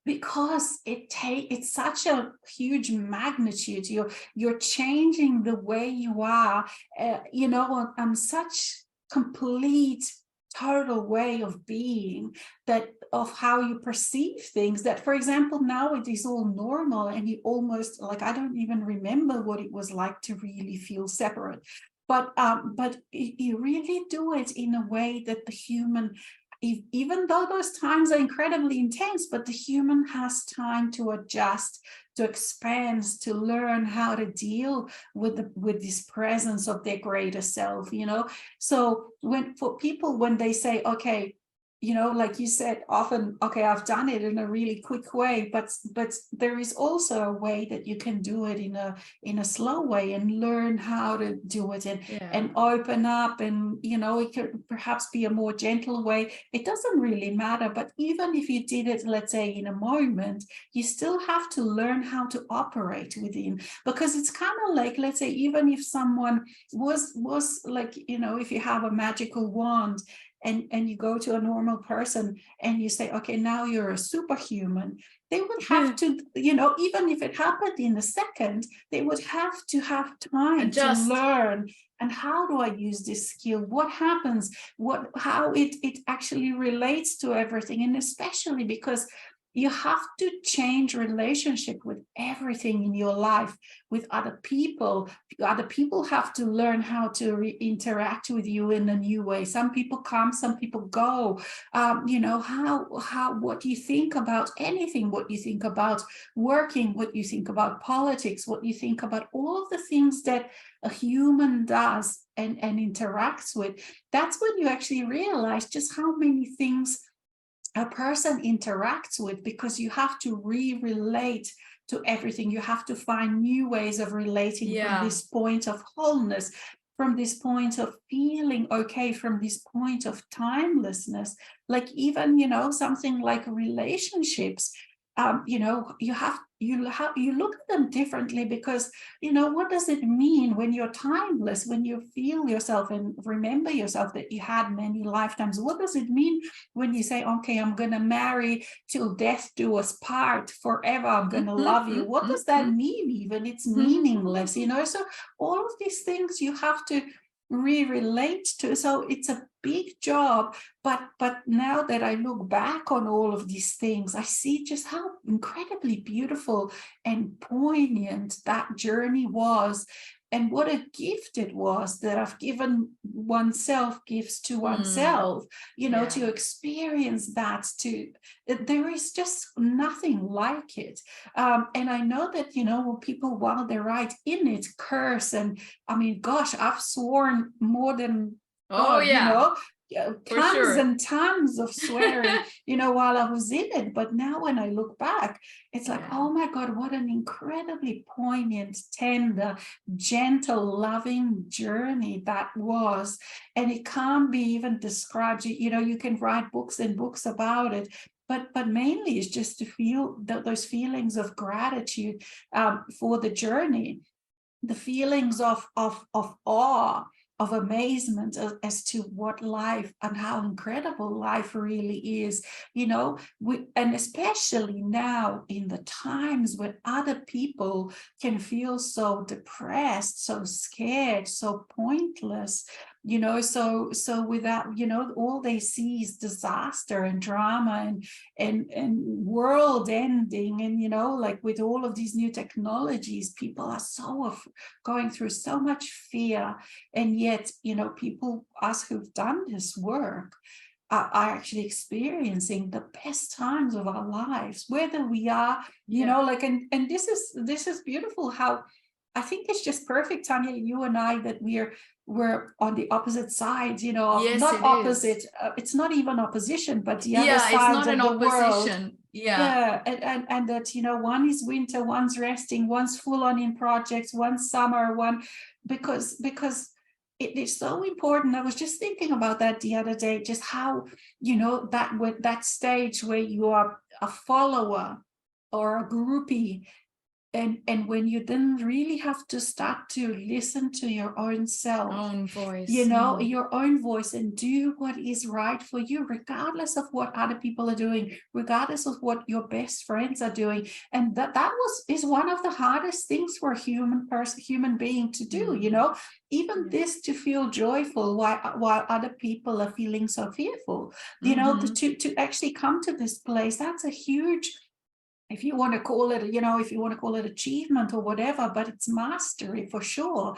Because it's such a huge magnitude. You're changing the way you are, you know, on such complete, total way of being, that of how you perceive things, that, for example, now it is all normal, and you almost, like, I don't even remember what it was like to really feel separate. But you really do it in a way that the human, even though those times are incredibly intense, but the human has time to adjust, to expand, to learn how to deal with this presence of their greater self, you know. So for people, when they say, okay, you know, like you said, often, okay, I've done it in a really quick way, but there is also a way that you can do it in a slow way, and learn how to do it, and open up, and, you know, it could perhaps be a more gentle way. It doesn't really matter. But even if you did it, let's say, in a moment, you still have to learn how to operate within, because it's kind of like, let's say, even if someone was like, you know, if you have a magical wand, and you go to a normal person and you say, okay, now you're a superhuman, they would have to, you know, even if it happened in a second, they would have to have time to learn. And how do I use this skill? What happens? How it actually relates to everything. And especially because you have to change relationship with everything in your life, with other people. Other people have to learn how to interact with you in a new way. Some people come, some people go. You know, what you think about anything, what you think about working, what you think about politics, what you think about all of the things that a human does and interacts with. That's when you actually realize just how many things a person interacts with, because you have to relate to everything. You have to find new ways of relating from this point of wholeness, from this point of feeling okay, from this point of timelessness. Like even, you know, something like relationships, you know, you look at them differently, because, you know, what does it mean when you're timeless, when you feel yourself and remember yourself that you had many lifetimes? What does it mean when you say, okay, I'm going to marry till death do us part forever, I'm going to love you? What does that mean? Even it's meaningless, you know. So all of these things you have to relate to. So it's a big job, but now that I look back on all of these things, I see just how incredibly beautiful and poignant that journey was, and what a gift it was that I've given oneself, gifts to oneself, you know, to experience that. There is just nothing like it. And I know that, you know, when people, while they're right in it, curse, and I mean, gosh, I've sworn more than God, you know, tons and tons of swearing, you know, while I was in it. But now when I look back, it's like, oh my God, what an incredibly poignant, tender, gentle, loving journey that was. And it can't be even described. You know, you can write books and books about it, but mainly it's just to feel those feelings of gratitude for the journey, the feelings of awe, of amazement as to what life and how incredible life really is, you know. And especially now in the times when other people can feel so depressed, so scared, so pointless, you know. So without, you know, all they see is disaster and drama and world ending. And, you know, like with all of these new technologies, people are so going through so much fear. And yet, you know, people, us who've done this work, are actually experiencing the best times of our lives, whether we are, you know, like, and this is beautiful how I think it's just perfect, Tanya, you and I, that we're on the opposite sides, you know, not opposite, it's not even opposition, but the other sides of the world. And that, you know, one is winter, one's resting, one's full on in projects, one's summer, one, because it is so important. I was just thinking about that the other day, just how, you know, that with that stage where you are a follower or a groupie, and when you then really have to start to listen to your own self, own voice, you know, your own voice, and do what is right for you, regardless of what other people are doing, regardless of what your best friends are doing. And that is one of the hardest things for a human being to do, you know, even this, to feel joyful while other people are feeling so fearful, you know, to actually come to this place. That's a huge, if you want to call it, you know, if you want to call it achievement or whatever, but it's mastery for sure.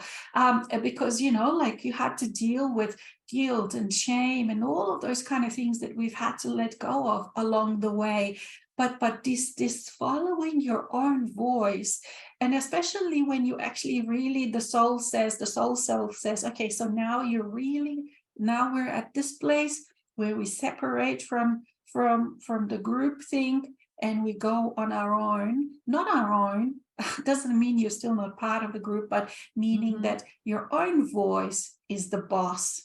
Because, you know, like you had to deal with guilt and shame and all of those kind of things that we've had to let go of along the way. But this following your own voice, and especially when you actually really, the soul self says, okay, so now we're at this place where we separate from the group thing, and we go on our own. Not our own doesn't mean you're still not part of the group, but meaning that your own voice is the boss,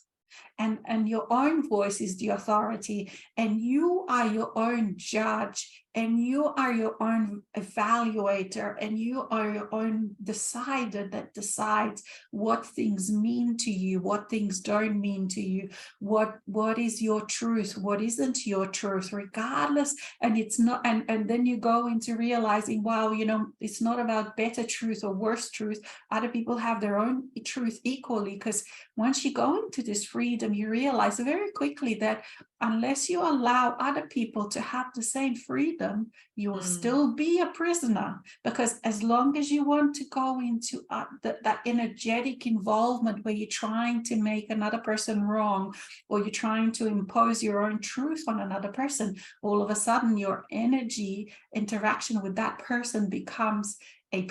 and your own voice is the authority, and you are your own judge, and you are your own evaluator, and you are your own decider that decides what things mean to you, what things don't mean to you, what is your truth, what isn't your truth, regardless. And it's not, and then you go into realizing, wow, you know, it's not about better truth or worse truth. Other people have their own truth equally, because once you go into this freedom freedom, you realize very quickly that unless you allow other people to have the same freedom, you will still be a prisoner. Because as long as you want to go into that energetic involvement where you're trying to make another person wrong, or you're trying to impose your own truth on another person, all of a sudden your energy interaction with that person becomes a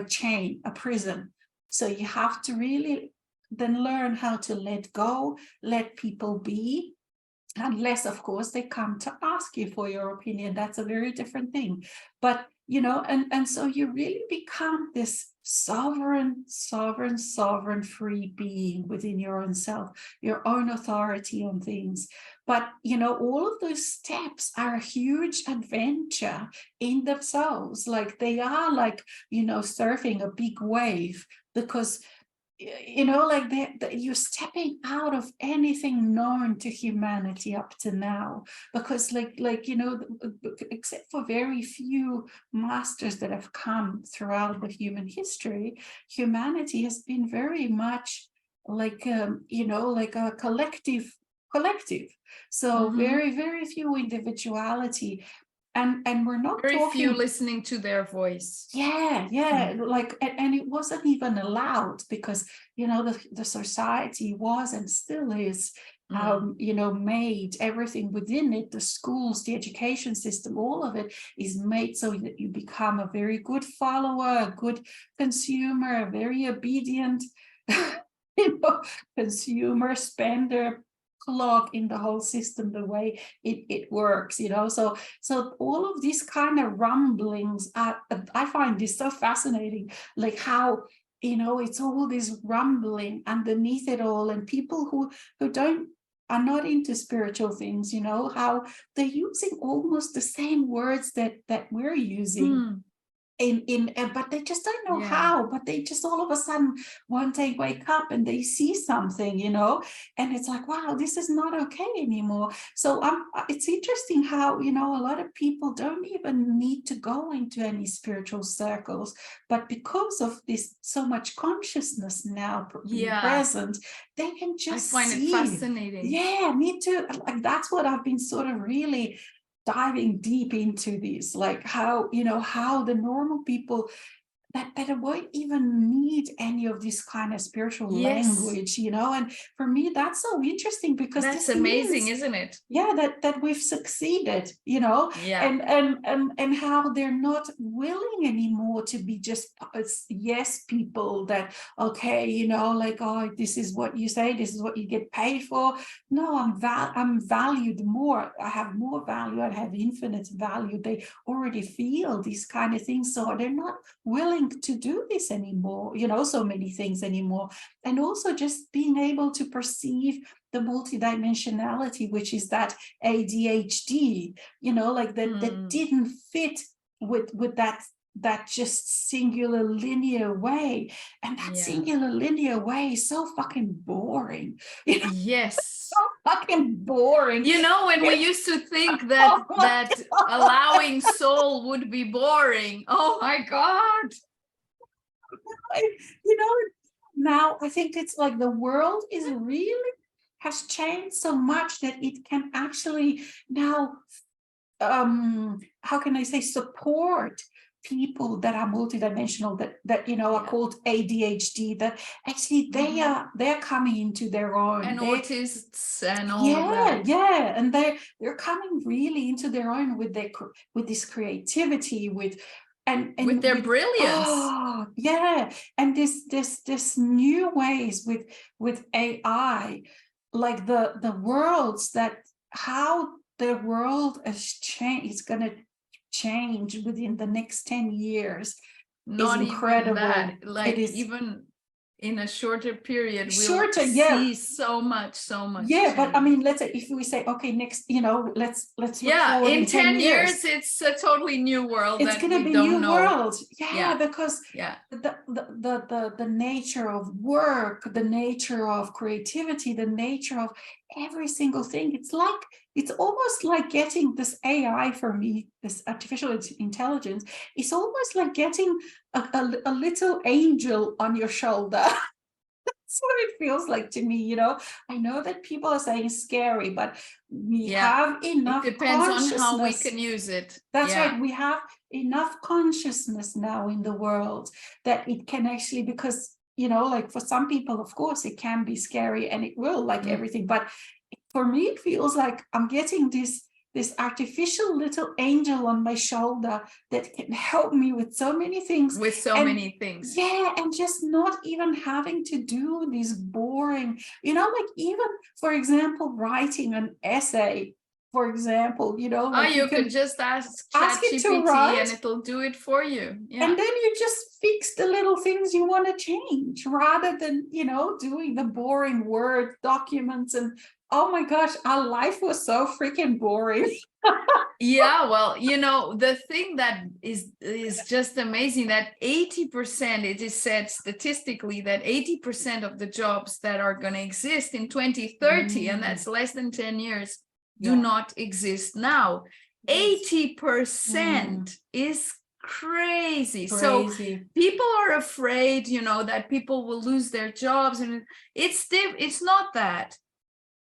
chain, a prison. So you have to really then learn how to let go, let people be, unless of course they come to ask you for your opinion. That's a very different thing. But and so you really become this sovereign free being within your own self, your own authority on things. But all of those steps are a huge adventure in themselves. Like they are like surfing a big wave, because like you're stepping out of anything known to humanity up to now, because except for very few masters that have come throughout the human history, humanity has been very much like like a collective. So very, very few individuality. And we're not very talking few listening to their voice. Yeah. Like, and it wasn't even allowed, because the society was and still is made, everything within it, the schools, the education system, all of it is made so that you become a very good follower, a good consumer, a very obedient consumer, spender, clog in the whole system, the way it works. So all of these kind of rumblings I find this so fascinating, like how it's all this rumbling underneath it all, and people who are not into spiritual things, how they're using almost the same words that we're using. But they just don't know how, but they just all of a sudden one day wake up and they see something, and it's like, wow, this is not okay anymore. So it's interesting how a lot of people don't even need to go into any spiritual circles, but because of this so much consciousness now present, they can just I find it fascinating. Yeah, me too. Like that's what I've been sort of really diving deep into this, like how how the normal people that won't even need any of this kind of spiritual language, and for me that's so interesting, because that's this amazing, means, isn't it? That we've succeeded, and how they're not willing anymore to be just yes people that, okay, like, oh, this is what you say, this is what you get paid for. No, I'm valued more, I have more value, I have infinite value. They already feel these kind of things, so they're not willing to do this anymore, so many things anymore. And also just being able to perceive the multidimensionality, which is that ADHD, like that didn't fit with that just singular linear way. And that singular linear way is so fucking boring. Yes. So fucking boring. When we used to think that allowing soul would be boring. Oh my God. Now I think it's like the world has changed so much that it can actually now how can I say, support people that are multidimensional, that are called ADHD, that actually they're coming into their own, and autists and all of that. And they're coming really into their own with this creativity, and with their brilliance. And this new ways with AI, like the worlds, that how the world has changed, it's going to change within the next 10 years. Not is incredible. Even that, like, it is even in a shorter period, we'll see so much change. But I mean, let's say, if we say, okay, next, let's look forward in 10 years it's a totally new world. It's going to be a new world. Because the nature of work, the nature of creativity, the nature of every single thing, it's almost like getting this AI, for me, this artificial intelligence, it's almost like getting a little angel on your shoulder. what it feels like to me, you know. I know that people are saying scary, but we have enough it depends on consciousness. how we can use it. That's right. We have enough consciousness now in the world that it can actually, because, you know, like for some people, of course, it can be scary and it will, like everything. But for me, it feels like I'm getting this artificial little angel on my shoulder that can help me with so many things. With so many things. Yeah, and just not even having to do these boring, you know, like even, for example, writing an essay, for example, you know, like you could just ask it to ChatGPT write, and it'll do it for you. Yeah. And then you just fix the little things you want to change rather than, you know, doing the boring Word documents. And oh my gosh, our life was so freaking boring. Yeah, well, you know, the thing that is just amazing, that 80%, it is said statistically that 80% of the jobs that are going to exist in 2030, and that's less than 10 years, do not exist now. 80% is crazy. So people are afraid, you know, that people will lose their jobs, and it's not that.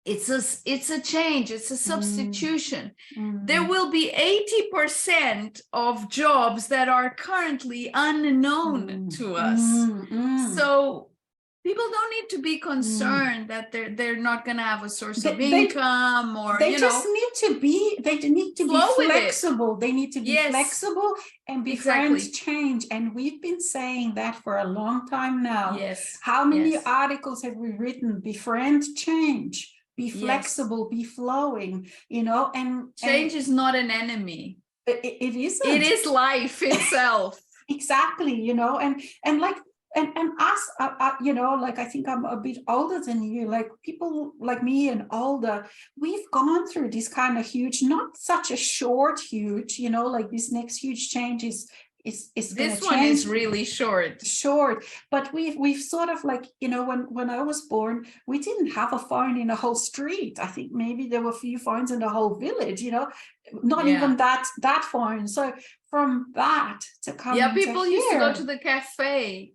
It's a change, it's a substitution. There will be 80% of jobs that are currently unknown to us. So people don't need to be concerned that they're not going to have a source of income, or they just need to be flexible. They need to be flexible and befriend change. And we've been saying that for a long time now. How many articles have we written? Befriend change. Be flexible, be flowing, you know, and change is not an enemy. It isn't. It is life itself. Exactly, you know, and like, and us, you know, like, I think I'm a bit older than you, like people like me and older, we've gone through this kind of huge, not such a huge, you know, like this next huge change is this one is really short, but we've sort of, like, you know, when I was born, we didn't have a phone in a whole street. I think maybe there were a few phones in the whole village, you know, not even that phone. So from that to come people used to go to the cafe,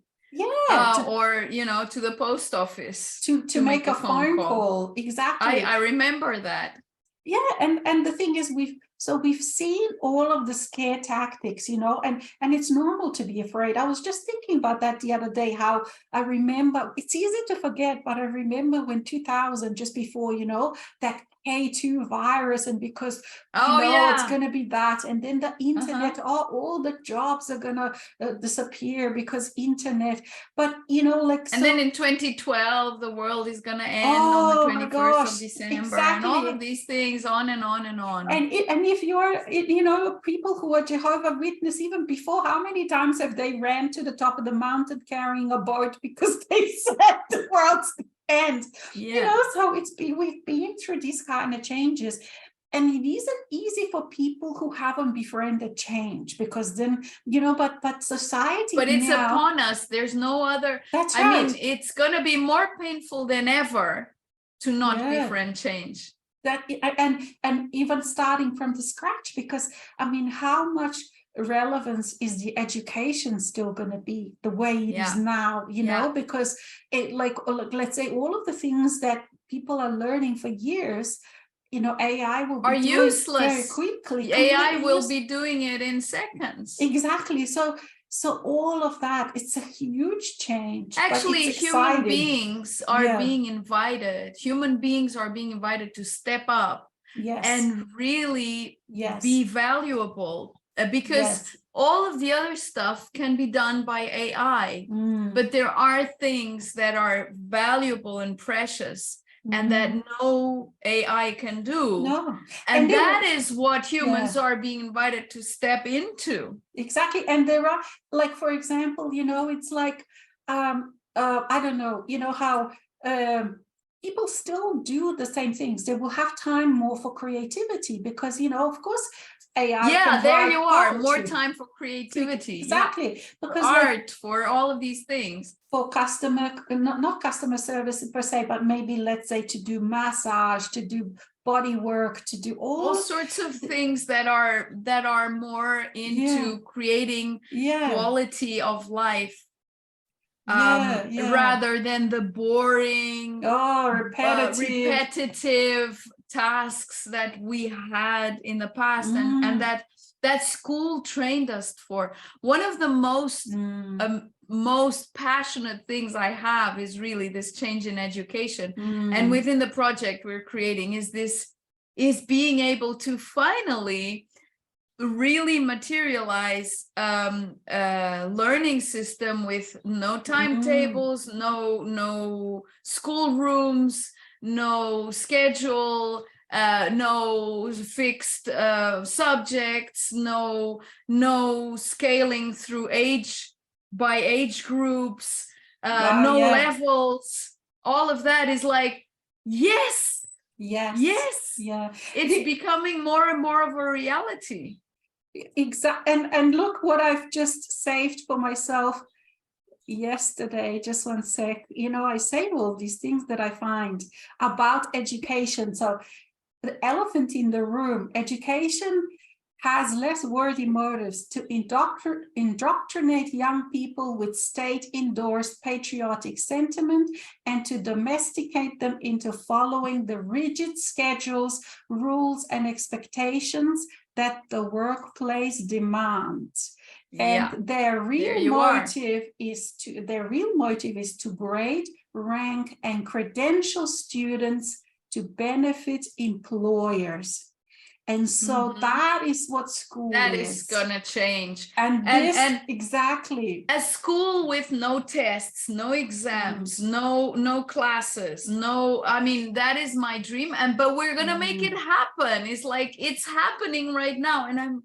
or, you know, to the post office to make a phone call. Exactly. I remember that. And the thing is, we've seen all of the scare tactics, you know, and it's normal to be afraid. I was just thinking about that the other day, how I remember, it's easy to forget, but I remember when 2000, just before, you know, that K2 virus, and because it's going to be that, and then the internet, all the jobs are going to disappear because internet, but, you know, like, and then in 2012 the world is going to end on the 21st of December, and all of these things, on and on and on. And if you're, you know, people who are Jehovah's Witness, even before, how many times have they ran to the top of the mountain carrying a boat because they said the world's end? You know, so we've been through these kind of changes, and it isn't easy for people who haven't befriended change, because then, you know, but society, but it's upon us. There's no other. That's right. I mean, it's going to be more painful than ever to not befriend change. That and even starting from the scratch, because I mean, how much relevance is the education still going to be the way it is now, you know, because it, like, let's say all of the things that people are learning for years, you know, AI will be useless very quickly. AI will be doing it in seconds. Exactly. So all of that, it's a huge change. Actually, human beings are being invited. Human beings are being invited to step up and really be valuable, because all of the other stuff can be done by AI. But there are things that are valuable and precious, and that no AI can do. And that is what humans are being invited to step into. Exactly. And there are, like, for example, you know, it's like, I don't know, you know, how people still do the same things. They will have time more for creativity, because, you know, of course, AI there you are, more time for creativity. Exactly. Because for art, for all of these things. For customer, not customer service per se, but maybe, let's say, to do massage, to do body work, to do all sorts of things that are more into creating quality of life. rather than the boring, repetitive tasks that we had in the past, and that school trained us for. One of the most passionate things I have is really this change in education, and within the project we're creating is being able to finally really materialize a learning system with no timetables, no school rooms, no schedule, no fixed subjects, no scaling through age by age groups, no levels. All of that is like, yes, it's becoming more and more of a reality. Exactly. And look what I've just saved for myself yesterday. Just one sec. I save all these things that I find about education. So the elephant in the room, education has less worthy motives to indoctrinate young people with state-endorsed patriotic sentiment and to domesticate them into following the rigid schedules, rules, and expectations that the workplace demands. And their real motive is to grade, rank, and credential students to benefit employers. And so that is what school is gonna change. And exactly. A school with no tests, no exams, no classes, that is my dream. But we're gonna make it happen. It's like it's happening right now. And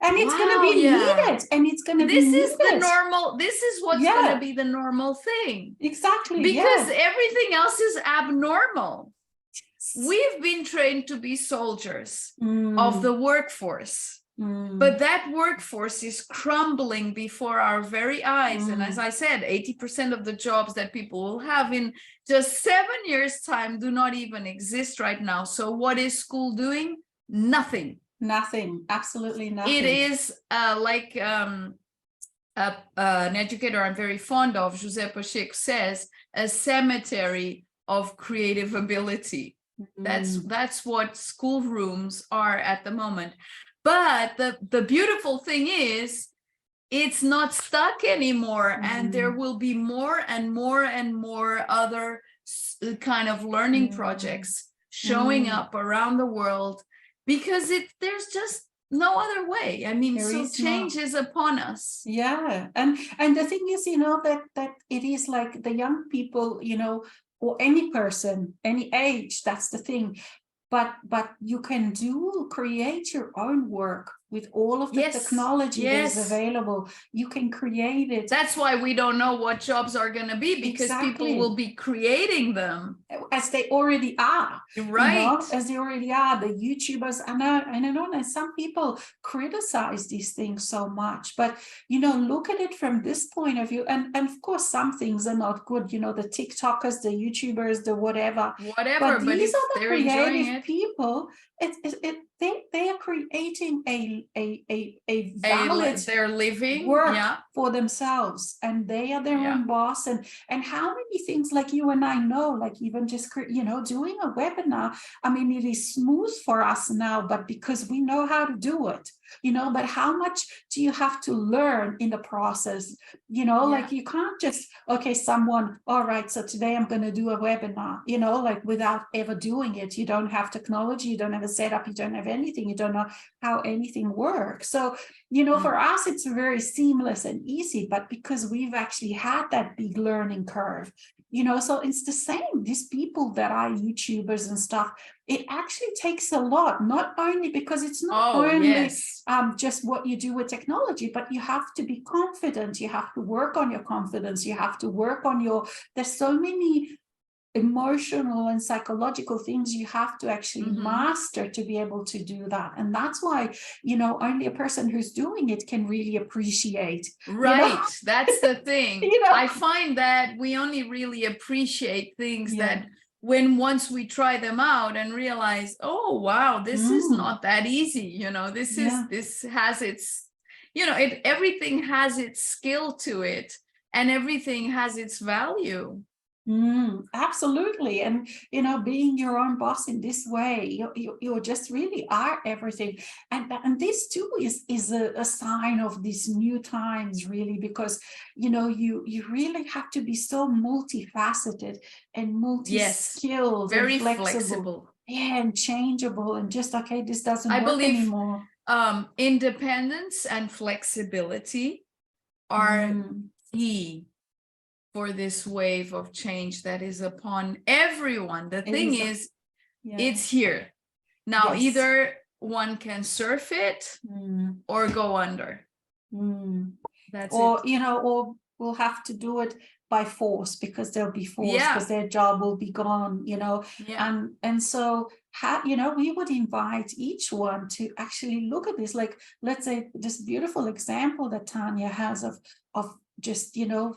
it's gonna be needed. And it's gonna be needed. This is the normal, this is what's gonna be the normal thing. Exactly. Because everything else is abnormal. We've been trained to be soldiers of the workforce, but that workforce is crumbling before our very eyes. And as I said, 80% of the jobs that people will have in just 7 years' time do not even exist right now. So what is school doing? Nothing. Nothing. Absolutely nothing. It is like an educator I'm very fond of, José Pacheco, says, a cemetery of creative ability. That's what schoolrooms are at the moment. But the beautiful thing is, it's not stuck anymore, and there will be more and more and more other kind of learning projects showing up around the world, because there's just no other way. Change is upon us. And the thing is, that it is like the young people, or any person, any age, that's the thing. But you can create your own work with all of the technology that is available. You can create it. That's why we don't know what jobs are going to be, because people will be creating them. As they already are. Right. As they already are. The YouTubers, and some people criticize these things so much. But, look at it from this point of view. And of course, some things are not good. The TikTokers, the YouTubers, the whatever. But these are the creative people. They are creating a valid they're living work for themselves, and they are their own boss. And how many things, like you and I know, like even just doing a webinar, it is smooth for us now, but because we know how to do it, but how much do you have to learn in the process? Like you can't just, someone, all right, so today I'm going to do a webinar, like without ever doing it. You don't have technology, you don't have a setup, you don't have anything, you don't know how anything works. So, for us, it's very seamless and easy, but because we've actually had that big learning curve, so it's the same. These people that are YouTubers and stuff, it actually takes a lot, not only because it's not only just what you do with technology, but you have to be confident. You have to work on your confidence. You have to work on there's so many emotional and psychological things you have to actually master to be able to do that. And that's why, only a person who's doing it can really appreciate. Right. That's the thing. I find that we only really appreciate things that once we try them out and realize, oh, wow, this is not that easy. This has its, everything has its skill to it. and everything has its value. Absolutely. And, you know, being your own boss in this way, you just really are everything. And this too is a sign of these new times, really, because, you know, you really have to be so multifaceted and multi-skilled and very flexible. flexible. Yeah, and changeable, and just, okay, this doesn't I work believe anymore. Independence and flexibility are key for this wave of change that is upon everyone. The thing is, it's here. Now, either one can surf it or go under. That's or, it. you know, or we'll have to do it by force, because there'll be force, because their job will be gone, you know. And so, you know, we would invite each one to actually look at this, like, let's say this beautiful example that Tanya has of just, you know,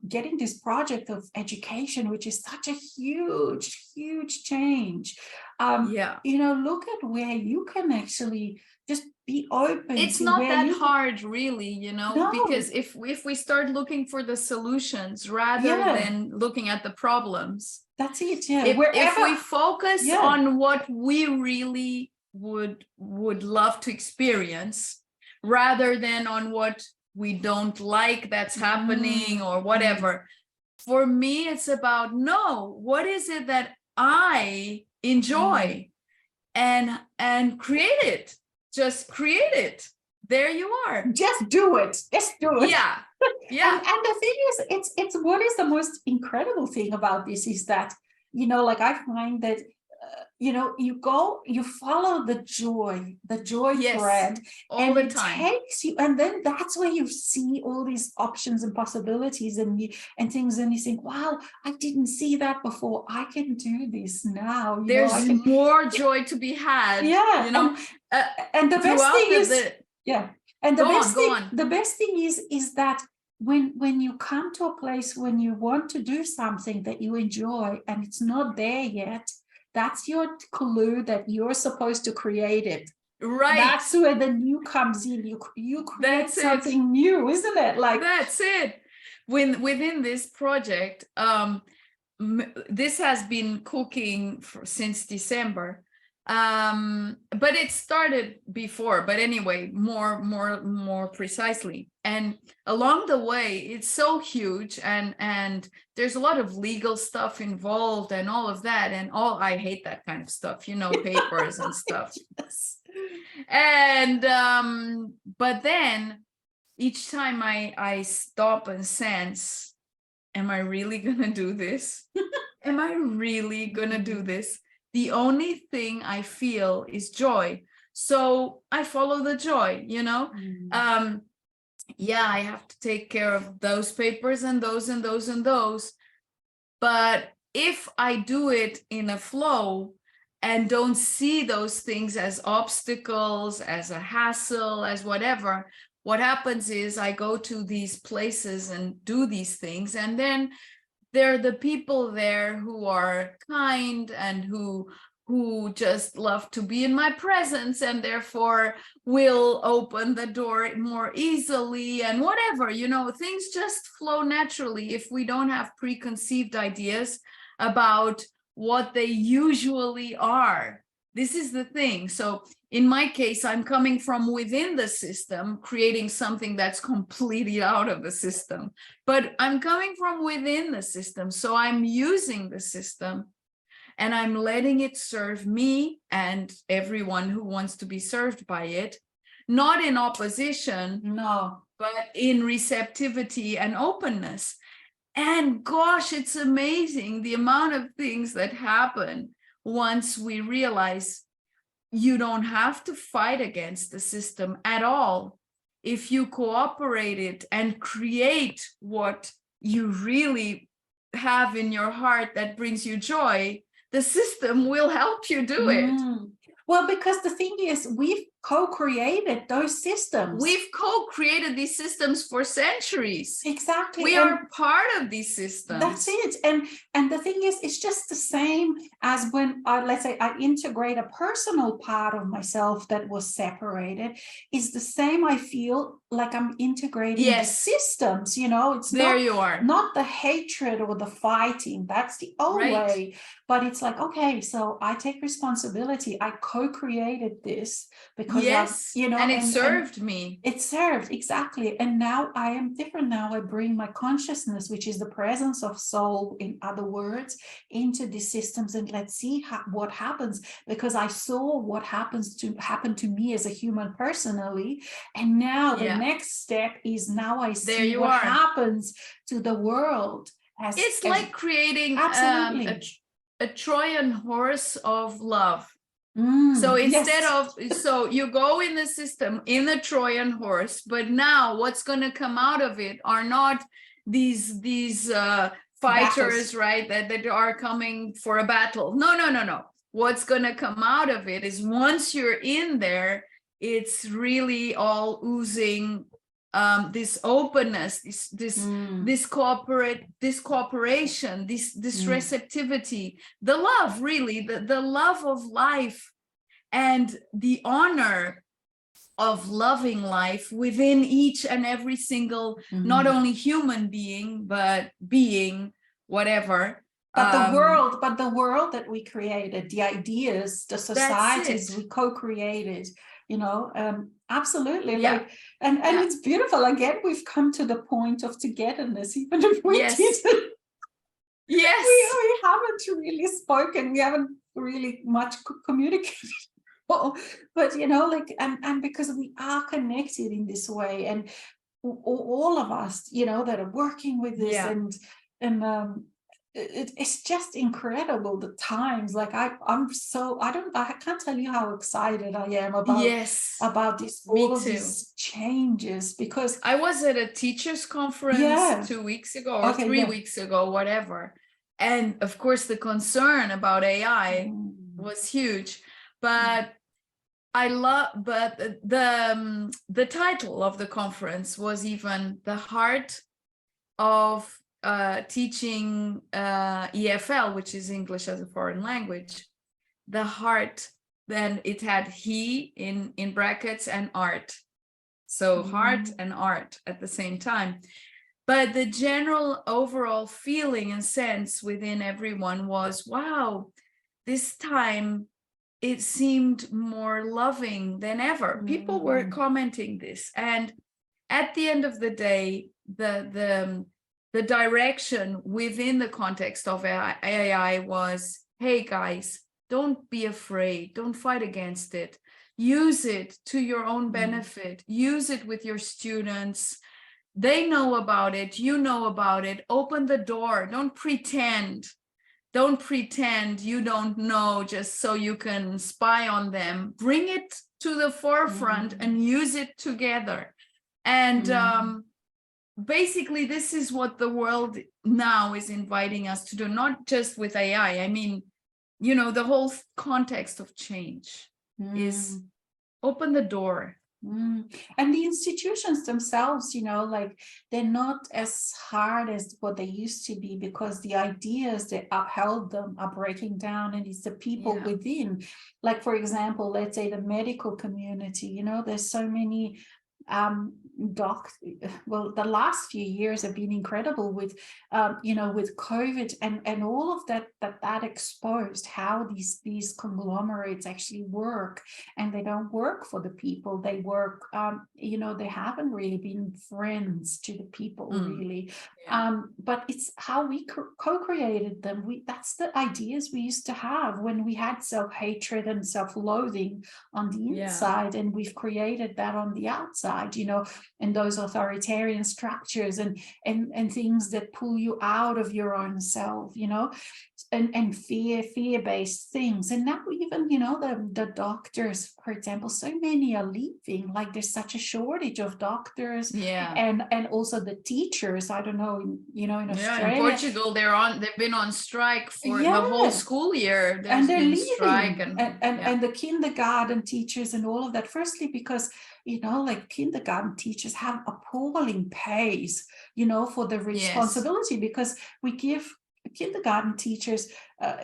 getting this project of education, which is such a huge change. You know, look at where you can actually just be open. It's not that hard, really, you know, because if we start looking for the solutions rather than looking at the problems, that's it. If we focus on what we really would love to experience, rather than on what we don't like that's happening or whatever. For me, it's about, no, what is it that I enjoy, and create it. Just create it. There you are. Just do it. Just do it. Yeah. And the thing is, it's what is the most incredible thing about this is that, you know, like, I find that, you know, you follow the joy thread all the time. Takes you, and then that's where you see all these options and possibilities and things, and you think, wow, I didn't see that before. I can do this now. There's more joy to be had. You know, and the best thing is, and the best thing is that when you come to a place when you want to do something that you enjoy and it's not there yet, that's your clue that you're supposed to create it. Right. That's where the new comes in. You create something new, isn't it? Like, that's it. Within this project, this has been cooking since December. But it started before, but anyway, more precisely. And along the way, it's so huge, and there's a lot of legal stuff involved and all of that, and I hate that kind of stuff, you know, papers and stuff. And but then each time I stop and sense, am I really gonna do this? Am I really gonna do this? The only thing I feel is joy. So I follow the joy, you know? I have to take care of those papers and those and those and those. But if I do it in a flow and don't see those things as obstacles, as a hassle, as whatever, what happens is I go to these places and do these things, and then there are the people there who are kind and who just love to be in my presence, and therefore will open the door more easily, and whatever, you know, things just flow naturally if we don't have preconceived ideas about what they usually are. This is the thing. So in my case, I'm coming from within the system, creating something that's completely out of the system. But I'm coming from within the system. So I'm using the system and I'm letting it serve me and everyone who wants to be served by it, not in opposition, no, but in receptivity and openness. And gosh, it's amazing the amount of things that happen once we realize you don't have to fight against the system at all. If you cooperate it and create what you really have in your heart that brings you joy, the system will help you do it. Well, because the thing is, co-created those systems. We've co-created these systems for centuries. Exactly. We are part of these systems. That's it. And the thing is, it's just the same as when let's say I integrate a personal part of myself that was separated. It's the same. I feel like I'm integrating the systems, you know. It's not the hatred or the fighting. That's the old way. But it's like, okay, so I take responsibility. I co-created this because you know, and it served me. It served, exactly. And now I am different. Now I bring my consciousness, which is the presence of soul, in other words, into these systems, and let's see what happens, because I saw what happen to me as a human personally. And now the next step is, now I see what happens to the world. It's like creating a Trojan horse of love. So instead of, so you go in the system in the Trojan horse, but now what's going to come out of it are not these fighters, right? That are coming for a battle. No. What's going to come out of it is, once you're in there, it's really all oozing this openness, this cooperation, this receptivity, the love, really, the love of life, and the honor of loving life within each and every single, not only human being, but being, whatever. But the world that we created, the ideas, the societies we co-created, you know, absolutely. Like, and it's beautiful. Again, we've come to the point of togetherness, even if we didn't. We haven't really spoken. We haven't really much communicated. But you know, like, and because we are connected in this way, and all of us, you know, that are working with this, and it's just incredible, the times. Like I can't tell you how excited I am about this, all of these changes, because I was at a teachers conference 2 weeks ago or 3 weeks ago, whatever, and of course the concern about AI was huge, but the title of the conference was even the heart of teaching EFL, which is English as a foreign language. The heart, then it had he in brackets and art. So heart and art at the same time. But the general overall feeling and sense within everyone was, wow, this time it seemed more loving than ever. People were commenting this. And at the end of the day, the direction within the context of AI was, hey guys, don't be afraid, don't fight against it. Use it to your own benefit. Use it with your students. They know about it, you know about it. Open the door. Don't pretend you don't know just so you can spy on them. Bring it to the forefront and use it together. And basically, this is what the world now is inviting us to do, not just with AI. I mean, you know, the whole context of change is open the door. And the institutions themselves, you know, like, they're not as hard as what they used to be, because the ideas that upheld them are breaking down, and it's the people within. Like, for example, let's say the medical community, you know, there's so many the last few years have been incredible with you know, with COVID and all of that exposed how these conglomerates actually work, and they don't work for the people. They work you know, they haven't really been friends to the people, really. But it's how we co-created them. That's the ideas we used to have when we had self-hatred and self-loathing on the inside, and we've created that on the outside, you know, and those authoritarian structures and things that pull you out of your own self, you know. and fear-based things. And now even, you know, the doctors, for example, so many are leaving. Like there's such a shortage of doctors, and also the teachers. I don't know, you know, in Australia, in Portugal, they've been on strike for the whole school year. And they're been leaving, strike and the kindergarten teachers and all of that. Firstly, because, you know, like kindergarten teachers have appalling pays, you know, for the responsibility, because we give kindergarten teachers,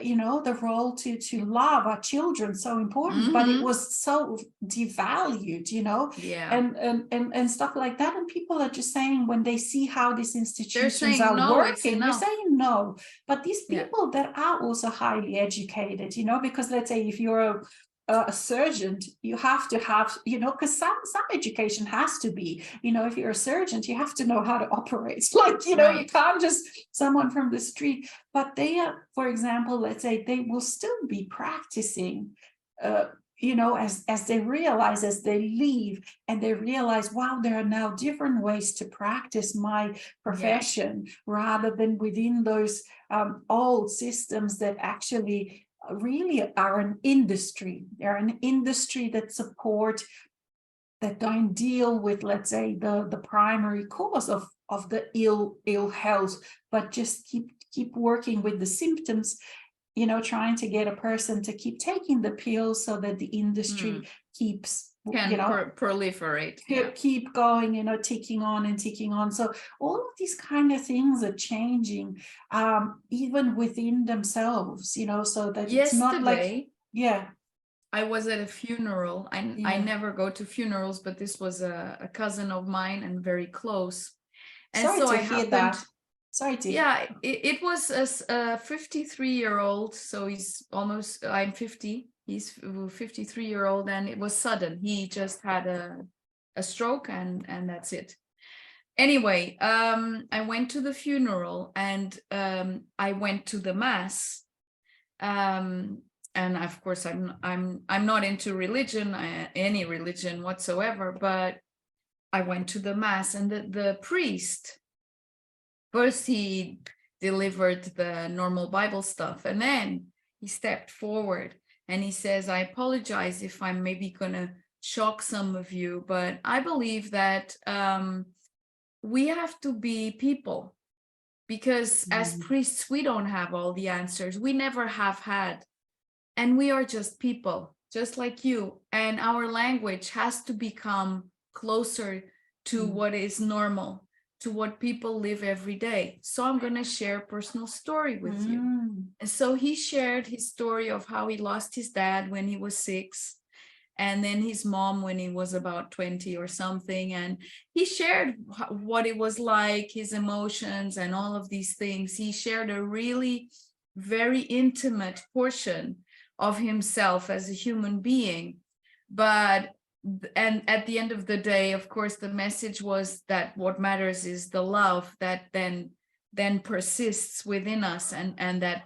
you know, the role to love our children, so important, but it was so devalued, you know, and stuff like that. And people are just saying, when they see how these institutions are working, they're saying no. But these people that are also highly educated, you know, because let's say if you're a surgeon, you have to have, you know, because some education has to be, you know, if you're a surgeon, you have to know how to operate. Like, you know, you can't just someone from the street. But they are, for example, let's say they will still be practicing, you know, as they realize, as they leave, and they realize, wow, there are now different ways to practice my profession, rather than within those old systems that actually really are an industry. They're an industry that support, that don't deal with, let's say, the primary cause of the ill health, but just keep working with the symptoms, you know, trying to get a person to keep taking the pills so that the industry keeps, you know, proliferate, keep going, you know, ticking on. So all of these kind of things are changing, even within themselves, you know, so that it's not like, I was at a funeral. I never go to funerals, but this was a cousin of mine and very close. And sorry so to I hear happened, that. Sorry to it was a 53-year-old. So he's almost, I'm 50. He's 53-year-old, and it was sudden. He just had a stroke, and that's it. Anyway, I went to the funeral, and I went to the mass. And of course, I'm not into religion, any religion whatsoever, but I went to the mass, and the priest, first he delivered the normal Bible stuff, and then he stepped forward and he says, I apologize if I'm maybe gonna shock some of you, but I believe that we have to be people, because as priests, we don't have all the answers. We never have had. And we are just people, just like you. And our language has to become closer to what is normal, to what people live every day. So I'm going to share a personal story with you. And so he shared his story of how he lost his dad when he was 6, and then his mom when he was about 20 or something. And he shared what it was like, his emotions and all of these things. He shared a really very intimate portion of himself as a human being. And at the end of the day, of course, the message was that what matters is the love that then persists within us, and that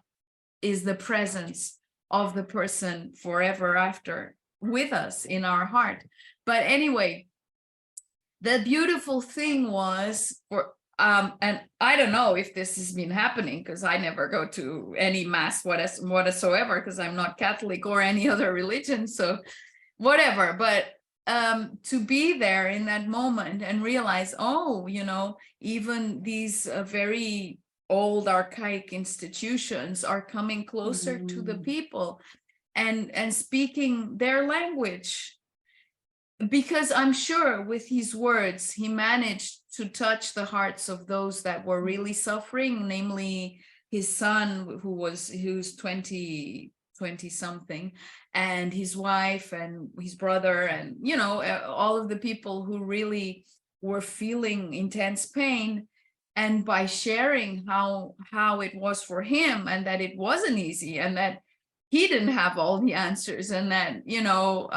is the presence of the person forever after with us in our heart. But anyway, the beautiful thing was, and I don't know if this has been happening, because I never go to any mass whatsoever, because I'm not Catholic or any other religion, so whatever. But to be there in that moment and realize, oh, you know, even these very old archaic institutions are coming closer to the people and speaking their language. Because I'm sure with his words, he managed to touch the hearts of those that were really suffering, namely his son, who's 20 something, and his wife and his brother, and, you know, all of the people who really were feeling intense pain. And by sharing how it was for him, and that it wasn't easy, and that he didn't have all the answers, and that, you know,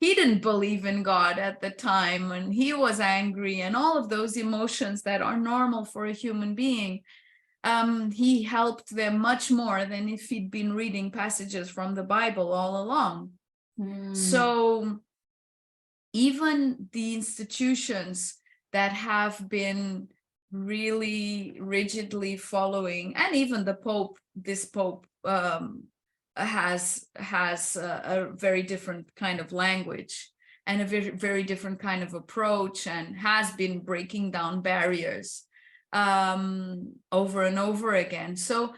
he didn't believe in God at the time, and he was angry, and all of those emotions that are normal for a human being, he helped them much more than if he'd been reading passages from the Bible all along. So even the institutions that have been really rigidly following, and even the Pope this Pope has a very different kind of language and a very, very different kind of approach, and has been breaking down barriers over and over again. So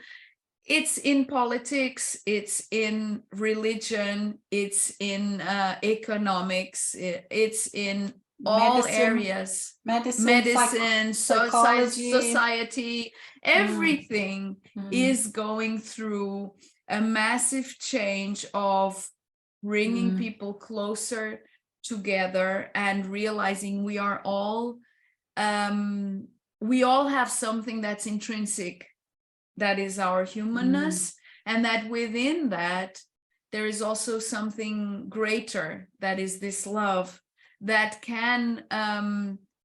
it's in politics, it's in religion, it's in economics, it's in all areas, medicine, psychology, society, everything is going through a massive change of bringing people closer together and realizing we all have something that's intrinsic, that is our humanness, and that within that there is also something greater, that is this love that can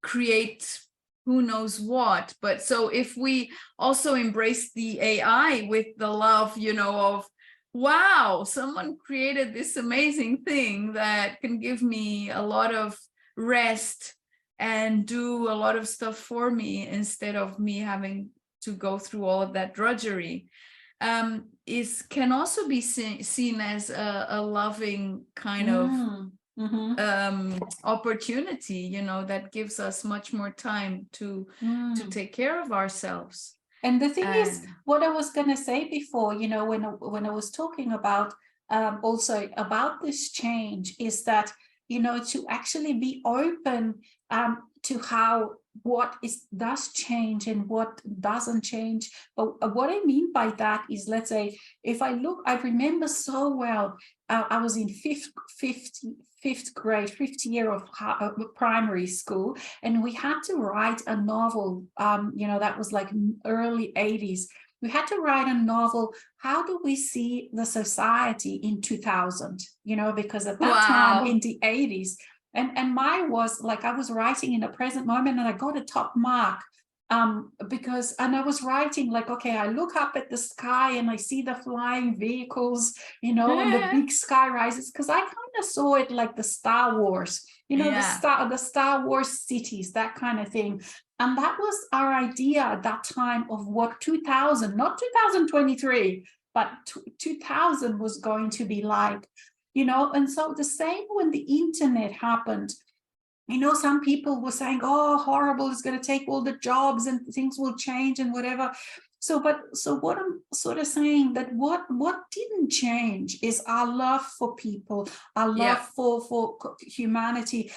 create who knows what. But so if we also embrace the AI with the love, you know, of wow, someone created this amazing thing that can give me a lot of rest and do a lot of stuff for me instead of me having to go through all of that drudgery, can also be seen as a loving kind of opportunity, you know, that gives us much more time to take care of ourselves. And the thing is, what I was going to say before, you know, when I was talking about also about this change, is that, you know, to actually be open to how does change and what doesn't change. But what I mean by that is, let's say, if I remember so well, I was in fifth grade, fifth year of primary school, and we had to write a novel, you know, that was like early 80s. We had to write a novel, how do we see the society in 2000, you know, because at that time in the 80s, and mine was like, I was writing in the present moment, and I got a top mark because I was writing like, okay, I look up at the sky and I see the flying vehicles, you know, and the big sky rises, because I kind of saw it like the Star Wars, you know, the Star Wars cities, that kind of thing. And that was our idea at that time of what 2000, not 2023, but 2000 was going to be like. You know, and so the same when the internet happened, you know, some people were saying, oh, horrible, it's going to take all the jobs and things will change and whatever. So what I'm sort of saying, that what didn't change is our love for people, our love for humanity,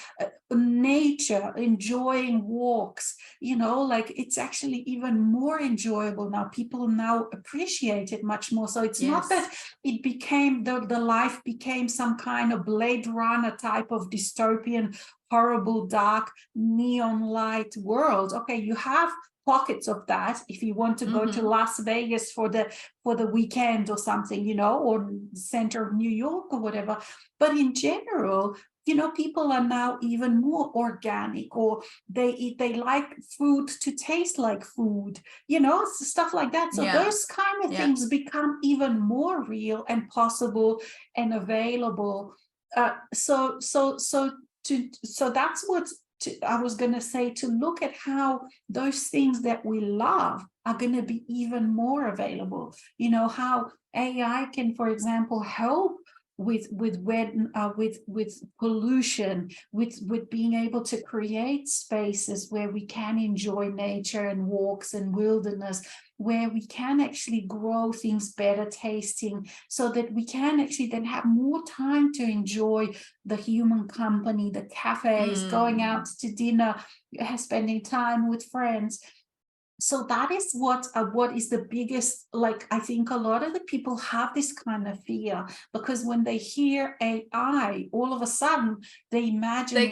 nature, enjoying walks, you know, like it's actually even more enjoyable now. People now appreciate it much more. So it's not that it became, the life became some kind of Blade Runner type of dystopian, horrible, dark, neon light world. Okay, you have pockets of that if you want to go to Las Vegas for the weekend or something, you know, or center of New York or whatever. But in general, you know, people are now even more organic, or they like food to taste like food, you know, stuff like that. So those kind of things become even more real and possible and available. So that's what I was going to say, to look at how those things that we love are going to be even more available. You know, how AI can, for example, help with pollution, with being able to create spaces where we can enjoy nature and walks and wilderness, where we can actually grow things better tasting, so that we can actually then have more time to enjoy the human company, the cafes, going out to dinner, spending time with friends. So that is what is the biggest, like, I think a lot of the people have this kind of fear, because when they hear AI, all of a sudden they imagine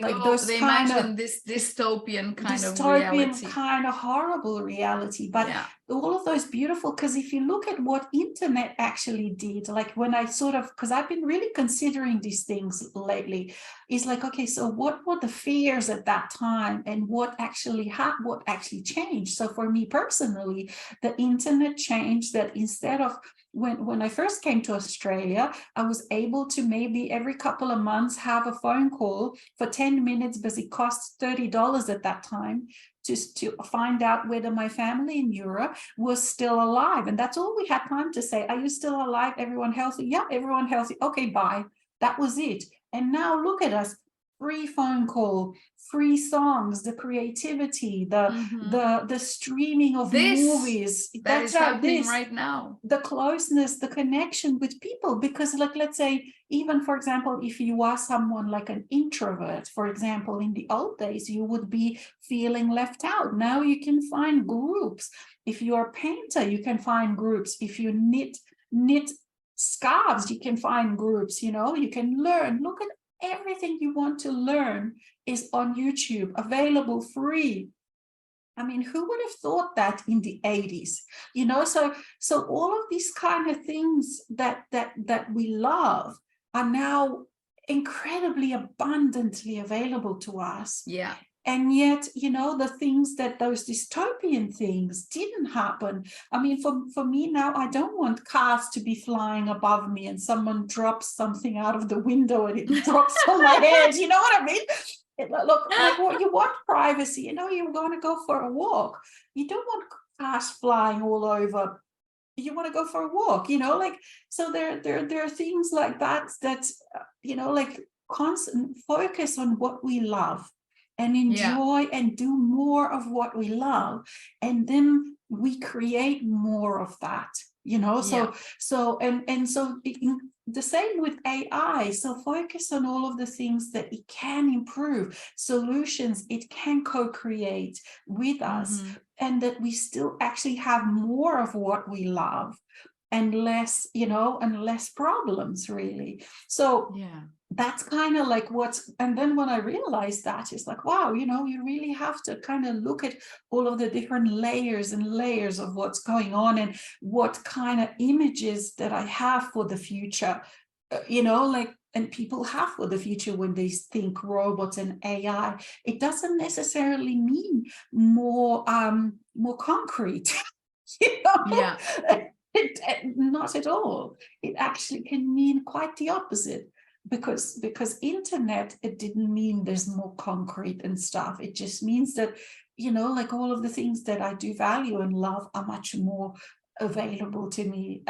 this dystopian kind of reality, kind of horrible reality. But all of those beautiful, because if you look at what internet actually did, like when I because I've been really considering these things lately, is like, okay, so what were the fears at that time, and what actually changed? So for me personally, the internet changed that. Instead of when I first came to Australia, I was able to maybe every couple of months have a phone call for 10 minutes, because it cost $30 at that time, to find out whether my family in Europe was still alive. And that's all we had time to say. Are you still alive? Everyone healthy? Yeah, everyone healthy. Okay, bye. That was it. And now look at us. Free phone call, free songs, the creativity, the streaming of movies. That is happening this right now. The closeness, the connection with people, because like, let's say, even for example, if you are someone like an introvert, for example, in the old days, you would be feeling left out. Now you can find groups. If you're a painter, you can find groups. If you knit scarves, you can find groups, you know, you can learn. Look at everything you want to learn is on YouTube, available free. I mean, who would have thought that in the 80s? You know, so all of these kind of things that we love are now incredibly abundantly available to us. Yeah. And yet, you know, the things that those dystopian things didn't happen. I mean, for me now, I don't want cars to be flying above me and someone drops something out of the window and it drops on my head. You know what I mean? Look, like what you want privacy. You know, you want to go for a walk. You don't want cars flying all over. You want to go for a walk. You know, like, so there are things like that you know, like constant focus on what we love. And enjoy and do more of what we love, and then we create more of that, you know. So the same with AI. So focus on all of the things that it can improve, solutions it can co-create with us, and that we still actually have more of what we love and less, you know, and less problems, really. So that's kind of like and then when I realized that, it's like, wow, you know, you really have to kind of look at all of the different layers and layers of what's going on and what kind of images that I have for the future, you know, like, and people have for the future when they think robots and AI. It doesn't necessarily mean more concrete, you know? Not at all. It actually can mean quite the opposite. Because internet, it didn't mean there's more concrete and stuff. It just means that, you know, like all of the things that I do value and love are much more available to me,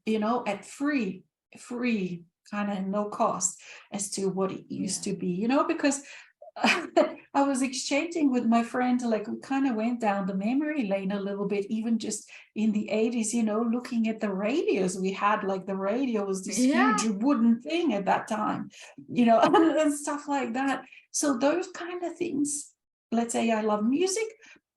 you know, at free kind of no cost as to what it used to be, you know, because I was exchanging with my friend, like we kind of went down the memory lane a little bit, even just in the 80s, you know, looking at the radios we had. Like the radio was this huge wooden thing at that time, you know, and stuff like that. So those kind of things, let's say I love music,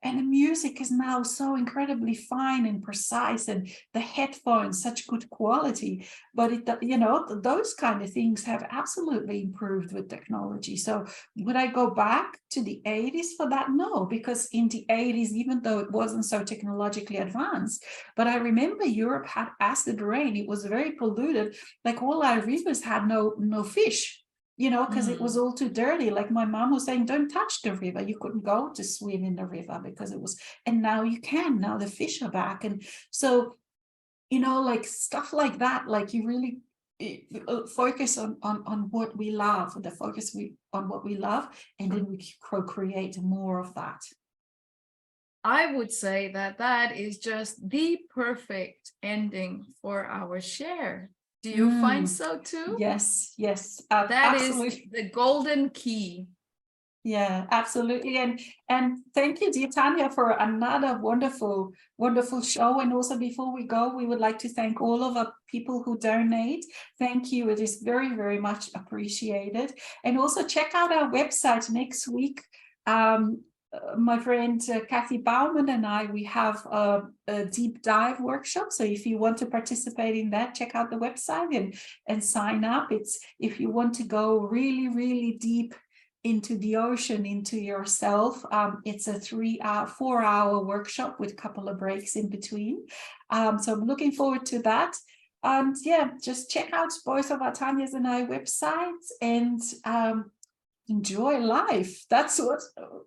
and the music is now so incredibly fine and precise, and the headphones such good quality. But it, you know, those kind of things have absolutely improved with technology. So would I go back to the 80s for that? No, because in the 80s, even though it wasn't so technologically advanced, but I remember Europe had acid rain. It was very polluted. Like all our rivers had no fish, you know, because it was all too dirty. Like my mom was saying, don't touch the river. You couldn't go to swim in the river because it was, and now you can. Now the fish are back. And so, you know, like stuff like that, like you really focus on what we love, on what we love, and then we co-create more of that. I would say that is just the perfect ending for our share. Do you find so too? Yes. That absolutely. is the golden key. Yeah, absolutely. And thank you, dear Tanya, for another wonderful show. And also before we go, we would like to thank all of our people who donate. Thank you. It is very, very much appreciated. And also check out our website next week. My friend Kathy Bauman and I, we have a deep dive workshop. So if you want to participate in that, check out the website and sign up. It's if you want to go really, really deep into the ocean, into yourself. It's a 4-hour workshop with a couple of breaks in between. So I'm looking forward to that. And yeah, just check out both of our Tanya's and I websites and enjoy life. That's what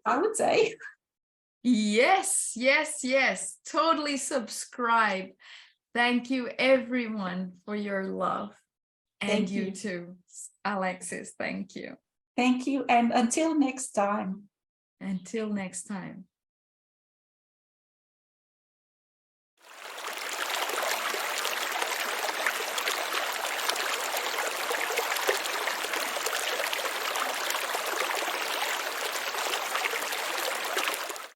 I would say. Yes. Totally subscribe. Thank you, everyone, for your love. And Thank you too, Alexis. Thank you. Thank you. And until next time. Until next time.